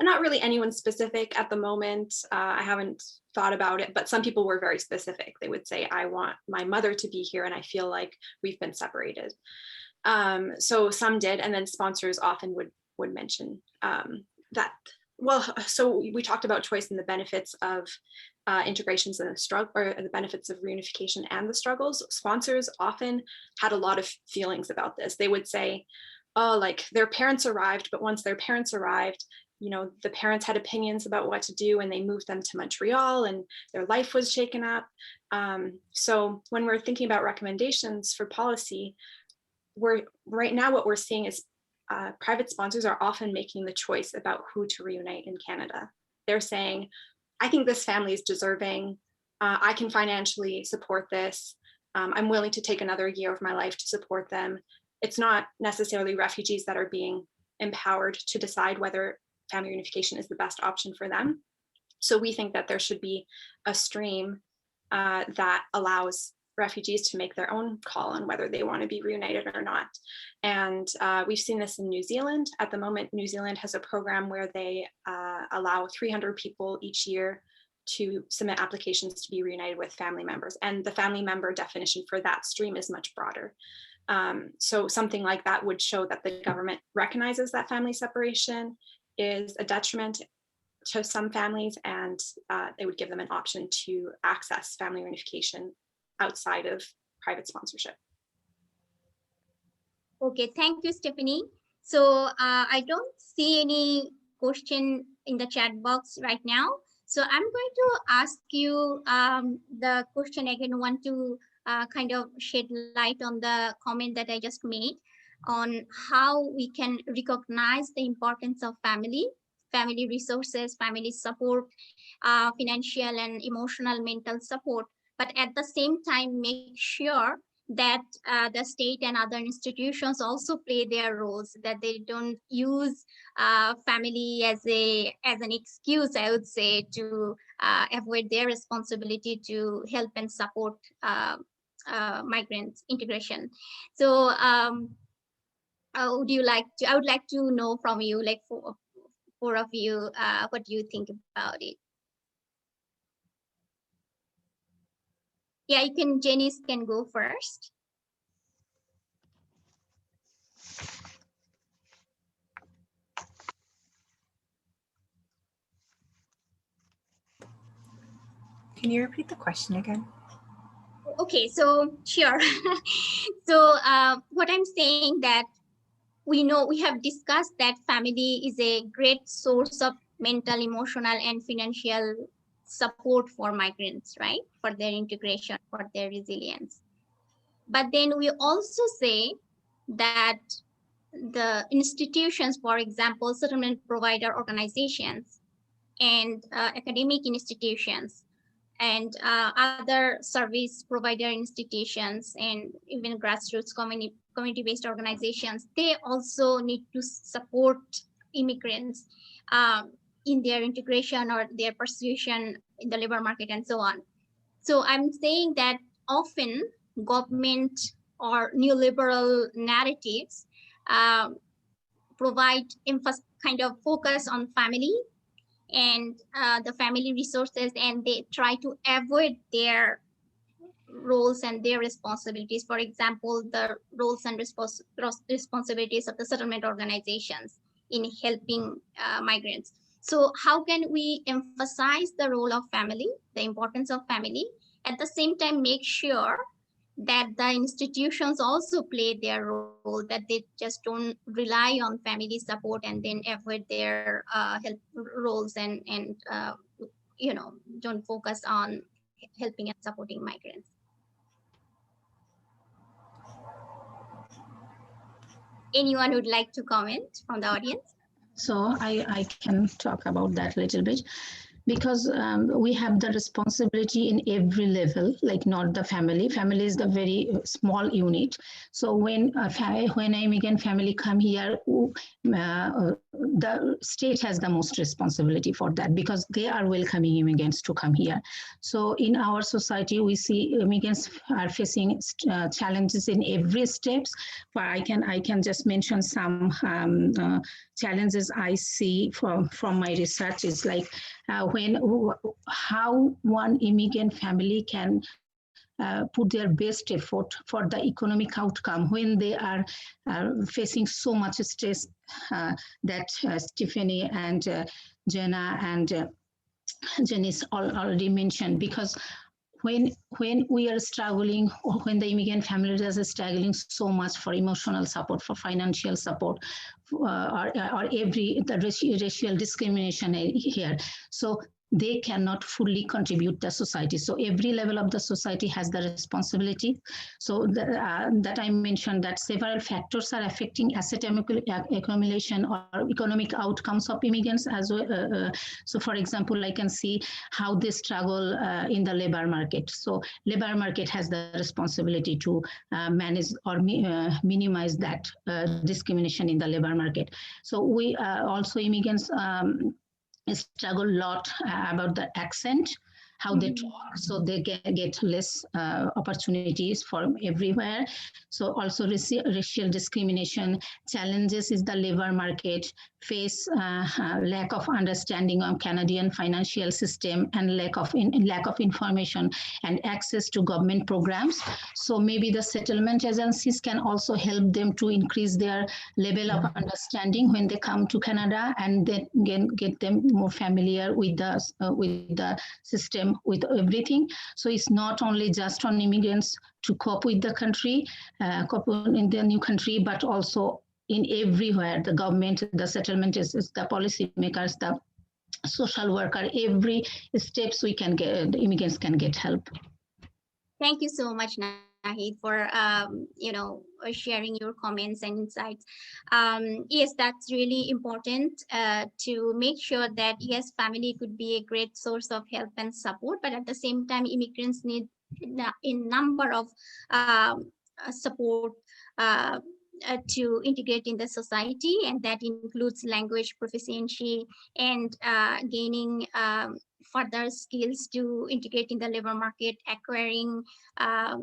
Speaker 4: not really anyone specific at the moment. I haven't thought about it, but some people were very specific. They would say, I want my mother to be here and I feel like we've been separated. So some did, and then sponsors often would mention that Well, so we talked about choice and the benefits of integrations and the struggle, or the benefits of reunification and the struggles. Sponsors often had a lot of feelings about this. They would say, oh, like their parents arrived, but once their parents arrived, you know, the parents had opinions about what to do and they moved them to Montreal and their life was shaken up. So when we're thinking about recommendations for policy, right now what we're seeing is private sponsors are often making the choice about who to reunite in Canada. They're saying, I think this family is deserving. I can financially support this. I'm willing to take another year of my life to support them. It's not necessarily refugees that are being empowered to decide whether family reunification is the best option for them. So we think that there should be a stream that allows refugees to make their own call on whether they want to be reunited or not. And we've seen this in New Zealand. At the moment, New Zealand has a program where they allow 300 people each year to submit applications to be reunited with family members. And the family member definition for that stream is much broader. So something like that would show that the government recognizes that family separation is a detriment to some families, and they would give them an option to access family reunification outside of private sponsorship.
Speaker 1: Okay, thank you, Stephanie. So I don't see any question in the chat box right now. So I'm going to ask you the question again. I want to kind of shed light on the comment that I just made on how we can recognize the importance of family resources, family support, financial and emotional, mental support, but at the same time make sure that the state and other institutions also play their roles, that they don't use family as an excuse, I would say, to avoid their responsibility to help and support migrant integration. So I would like to know from you, like four of you, what do you think about it? Yeah, Janice can go first.
Speaker 3: Can you repeat the question again?
Speaker 1: Okay, so sure. So what I'm saying that we know, we have discussed that family is a great source of mental, emotional, and financial support for migrants, right? For their integration, for their resilience. But then we also say that the institutions, for example, settlement provider organizations and academic institutions and other service provider institutions and even grassroots community-based organizations, they also need to support immigrants in their integration or their persuasion in the labor market and so on. So I'm saying that often government or neoliberal narratives provide kind of focus on family and the family resources, and they try to avoid their roles and their responsibilities. For example, the roles and responsibilities of the settlement organizations in helping migrants. So how can we emphasize the role of family, the importance of family, at the same time make sure that the institutions also play their role, that they just don't rely on family support and then avoid their help roles and you know, don't focus on helping and supporting migrants. Anyone would like to comment from the audience?
Speaker 5: So I can talk about that a little bit, because we have the responsibility in every level, like not the family. Family is the very small unit. So when an immigrant family come here, the state has the most responsibility for that, because they are welcoming immigrants to come here. So in our society, we see immigrants are facing challenges in every steps. But I can just mention some challenges I see from my research is like how one immigrant family can put their best effort for the economic outcome when they are facing so much stress that Stephanie and Jenna and Janice already mentioned. Because when we are struggling, or when the immigrant families are struggling so much for emotional support, for financial support, or the racial discrimination here, so they cannot fully contribute the society. So every level of the society has the responsibility. So that I mentioned that several factors are affecting asset accumulation or economic outcomes of immigrants as well. So for example, I can see how they struggle in the labor market. So labor market has the responsibility to manage or minimize that discrimination in the labor market. So we also immigrants struggle a lot about the accent, how they talk, so they get less opportunities from everywhere. So also racial discrimination challenges is the labor market, face lack of understanding of Canadian financial system, and lack of information and access to government programs. So maybe the settlement agencies can also help them to increase their level of understanding when they come to Canada, and then get them more familiar with the system, with everything. So it's not only just on immigrants to cope with the country, cope in the new country, but also in everywhere, the government, the settlement is the policy makers, the social worker, every steps we can get, the immigrants can get help.
Speaker 1: Thank you so much, Nahid, for sharing your comments and insights. Yes, that's really important to make sure that yes, family could be a great source of help and support, but at the same time, immigrants need a number of support to integrate in the society, and that includes language proficiency and gaining further skills to integrate in the labor market, acquiring I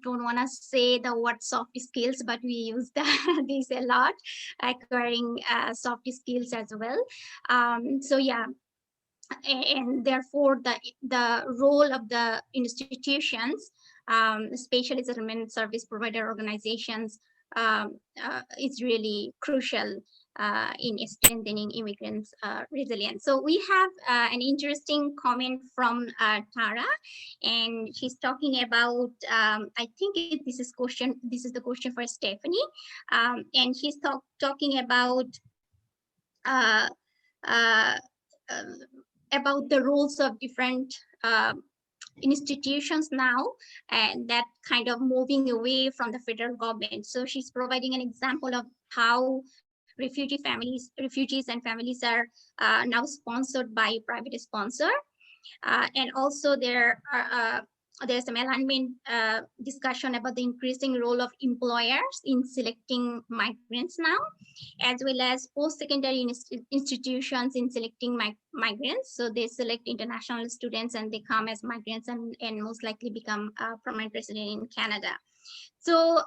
Speaker 1: don't want to say the word soft skills, but we use this a lot, acquiring soft skills as well. So yeah, and therefore the role of the institutions, especially settlement service provider organizations, is really crucial in strengthening immigrants' resilience. So we have an interesting comment from Tara, and she's talking about, I think this is the question for Stephanie, and she's talking about the roles of different institutions now, and that kind of moving away from the federal government. So she's providing an example of how refugees and families are now sponsored by private sponsor, and also there's some alignment discussion about the increasing role of employers in selecting migrants now, as well as post-secondary institutions in selecting migrants. So they select international students and they come as migrants and most likely become permanent resident in Canada. So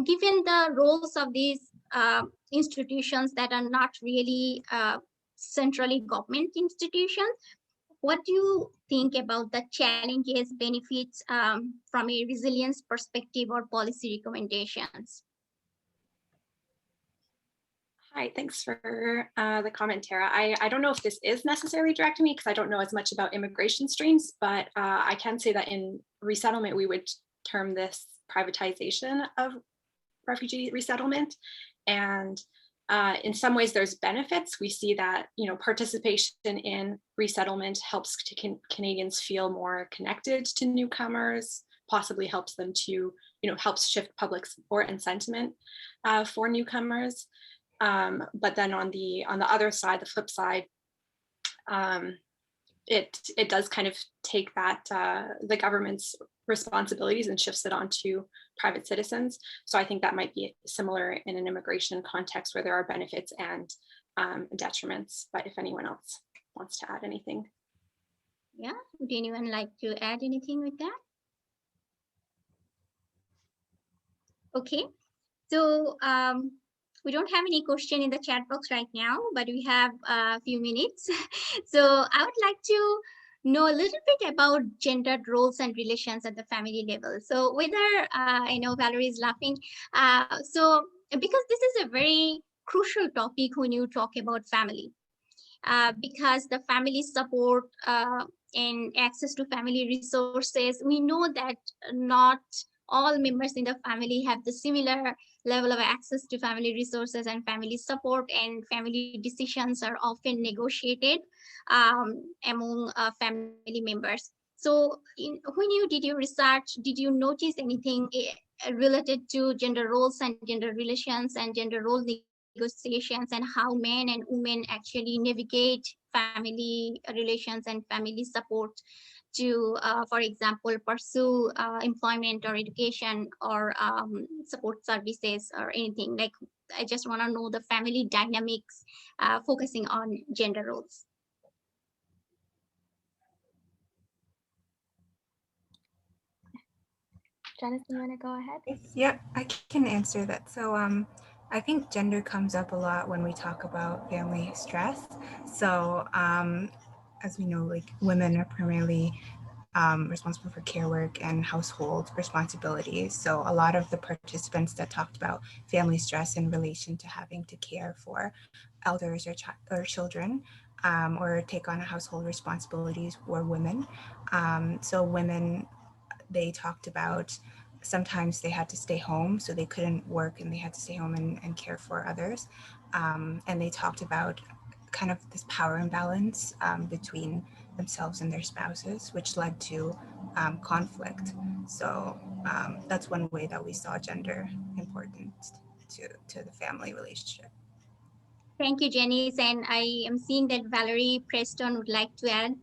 Speaker 1: given the roles of these institutions that are not really centrally government institutions, what do you think about the challenges, benefits from a resilience perspective or policy recommendations?
Speaker 4: Hi, thanks for the comment, Tara. I don't know if this is necessarily direct to me because I don't know as much about immigration streams, but I can say that in resettlement, we would term this privatization of refugee resettlement. And in some ways, there's benefits. We see that participation in resettlement helps Canadians feel more connected to newcomers, possibly helps them to helps shift public support and sentiment for newcomers. But then on the other side, the flip side, it does kind of take that the government's responsibilities and shifts it onto private citizens. So I think that might be similar in an immigration context where there are benefits and detriments. But if anyone else wants to add anything.
Speaker 1: Yeah, would anyone like to add anything with that? Okay, so we don't have any question in the chat box right now, but we have a few minutes. So I would like to know a little bit about gendered roles and relations at the family level. So whether, I know Valerie is laughing. So because this is a very crucial topic when you talk about family, because the family support and access to family resources, we know that not all members in the family have the similar level of access to family resources and family support, and family decisions are often negotiated among family members. So when you did your research, did you notice anything related to gender roles and gender relations and gender role negotiations, and how men and women actually navigate family relations and family support to, for example, pursue employment or education or support services or anything? Like, I just want to know the family dynamics, focusing on gender roles.
Speaker 2: Janice, you want to go ahead?
Speaker 3: Yeah, I can answer that. So I think gender comes up a lot when we talk about family stress. So as we know, like women are primarily responsible for care work and household responsibilities. So a lot of the participants that talked about family stress in relation to having to care for elders or children or take on household responsibilities were women. So women, they talked about sometimes they had to stay home, so they couldn't work and they had to stay home and care for others. And they talked about kind of this power imbalance between themselves and their spouses, which led to conflict. So that's one way that we saw gender important to the family relationship.
Speaker 1: Thank you, Janice. And I am seeing that Valerie Preston would like to add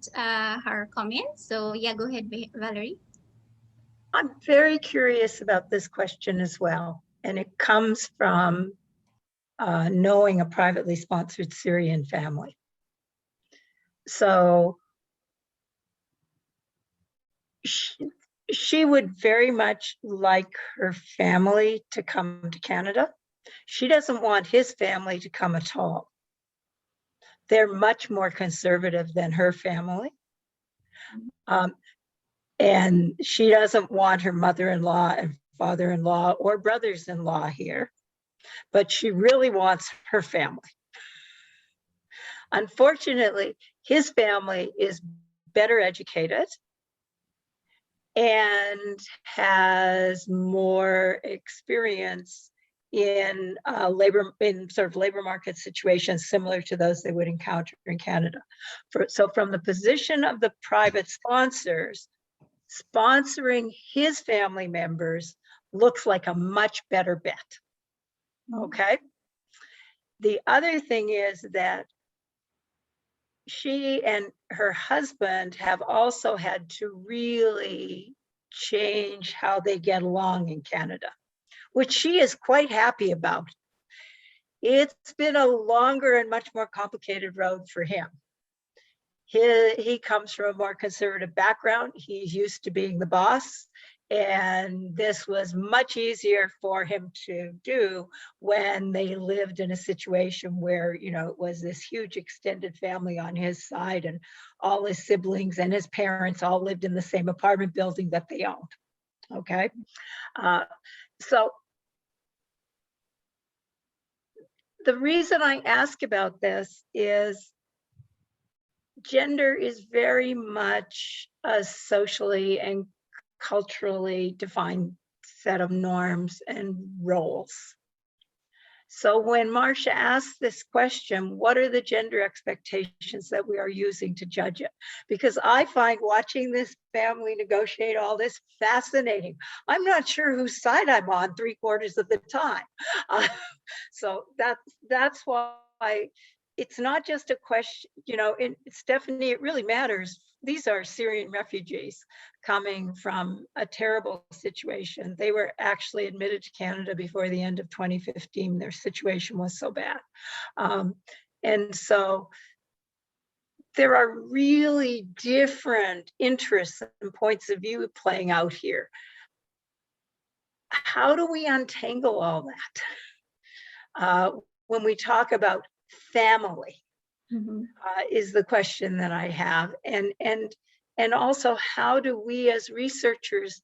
Speaker 1: her comments. So yeah, go ahead, Valerie.
Speaker 6: I'm very curious about this question as well. And it comes from knowing a privately sponsored Syrian family. So she would very much like her family to come to Canada. She doesn't want his family to come at all. They're much more conservative than her family. And she doesn't want her mother-in-law and father-in-law or brothers-in-law here, but she really wants her family. Unfortunately, his family is better educated and has more experience in sort of labor market situations similar to those they would encounter in Canada. So from the position of the private sponsors, sponsoring his family members looks like a much better bet. Okay. The other thing is that she and her husband have also had to really change how they get along in Canada, which she is quite happy about. It's been a longer and much more complicated road for him. He comes from a more conservative background. He's used to being the boss. And this was much easier for him to do when they lived in a situation where, you know, it was this huge extended family on his side and all his siblings and his parents all lived in the same apartment building that they owned. Okay. So the reason I ask about this is gender is very much a socially and culturally defined set of norms and roles. So when Marcia asked this question, what are the gender expectations that we are using to judge it? Because I find watching this family negotiate all this fascinating. I'm not sure whose side I'm on 3/4 of the time. So that's why it's not just a question, you know, Stephanie, it really matters. These are Syrian refugees coming from a terrible situation. They were actually admitted to Canada before the end of 2015. Their situation was so bad. And so there are really different interests and points of view playing out here. How do we untangle all that? When we talk about family, is the question that I have. And And also, how do we as researchers,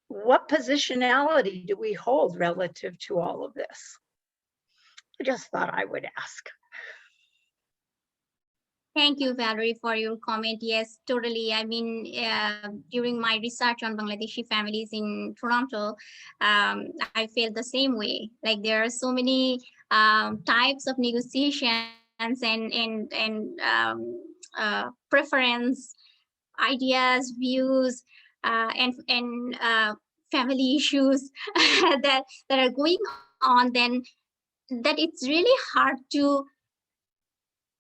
Speaker 6: what positionality do we hold relative to all of this? I just thought I would ask.
Speaker 1: Thank you, Valerie, for your comment. Yes, totally. I mean, during my research on Bangladeshi families in Toronto, I felt the same way. Like there are so many types of negotiations and preference, ideas, views, and family issues that are going on. Then that it's really hard to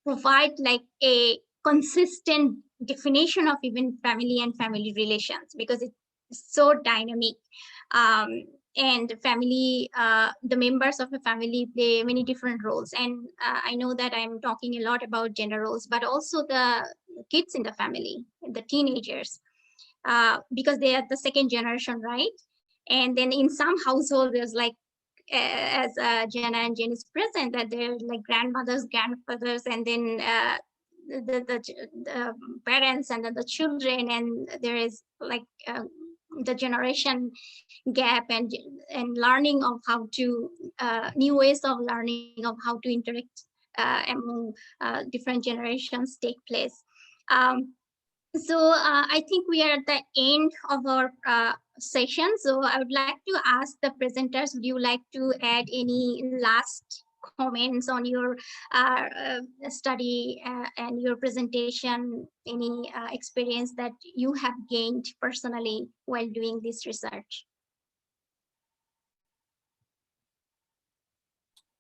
Speaker 1: provide like a consistent definition of even family and family relations because it's so dynamic. um, and family, the members of a family play many different roles, and I know that I'm talking a lot about gender roles, but also the kids in the family, the teenagers, because they are the second generation, right? And then in some household there's like, as Jenna and Jen is present, that they're like grandmothers, grandfathers, and then the parents, and then the children, and there is like the generation gap, and learning of how to new ways of learning of how to interact among different generations take place. Um, I think we are at the end of our session. So I would like to ask the presenters, would you like to add any last comments on your study and your presentation, any experience that you have gained personally while doing this research?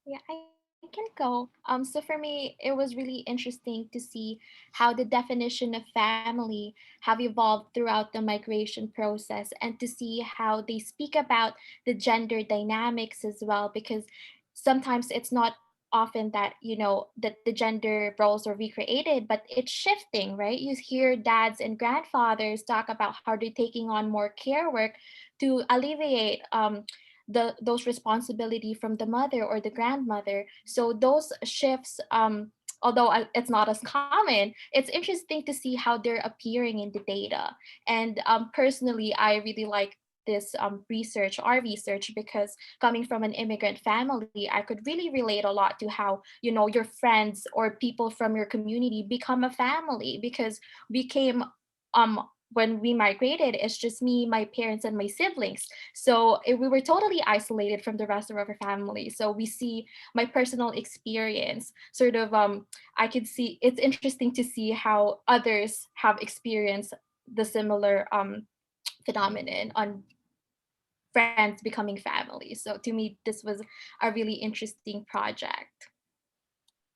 Speaker 2: Yeah, I can go. So for me, it was really interesting to see how the definition of family have evolved throughout the migration process, and to see how they speak about the gender dynamics as well, because sometimes it's not often that, you know, that the gender roles are recreated, but it's shifting, right? You hear dads and grandfathers talk about how they're taking on more care work to alleviate those responsibility from the mother or the grandmother. So those shifts, although it's not as common, it's interesting to see how they're appearing in the data. And personally, I really like this research, our research, because coming from an immigrant family, I could really relate a lot to how, you know, your friends or people from your community become a family, because we came when we migrated, it's just me, my parents, and my siblings. So we were totally isolated from the rest of our family. So we see my personal experience sort of, I could see, it's interesting to see how others have experienced the similar phenomenon on friends becoming family. So to me, this was a really interesting project.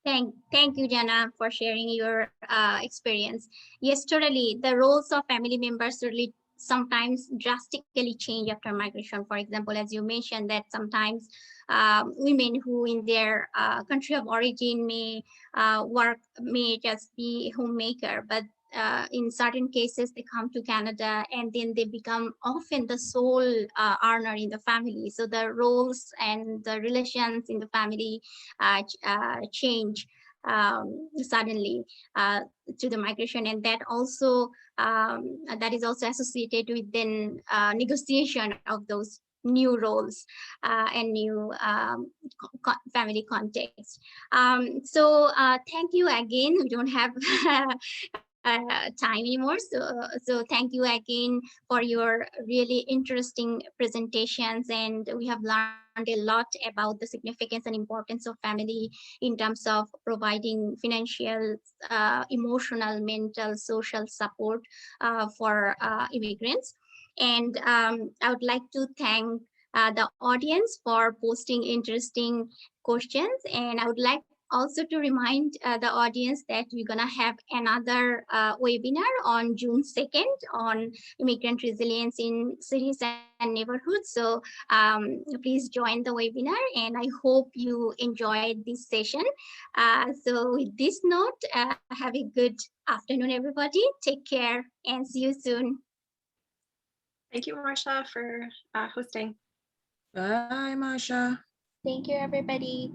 Speaker 1: Thank you, Jana, for sharing your experience. Yes, totally. The roles of family members really sometimes drastically change after migration. For example, as you mentioned, that sometimes women who in their country of origin may just be homemaker, but in certain cases they come to Canada and then they become often the sole earner in the family. So the roles and the relations in the family change suddenly to the migration, and that is also associated with then negotiation of those new roles and new family context. Thank you again. We don't have time anymore. So thank you again for your really interesting presentations, and we have learned a lot about the significance and importance of family in terms of providing financial, emotional, mental, social support for immigrants. And I would like to thank the audience for posting interesting questions, and I would like also to remind the audience that we're going to have another webinar on June 2nd on immigrant resilience in cities and neighborhoods. So please join the webinar, and I hope you enjoyed this session. So with this note, have a good afternoon, everybody. Take care and see you soon.
Speaker 4: Thank you, Marsha, for hosting.
Speaker 3: Bye, Masha.
Speaker 2: Thank you, everybody.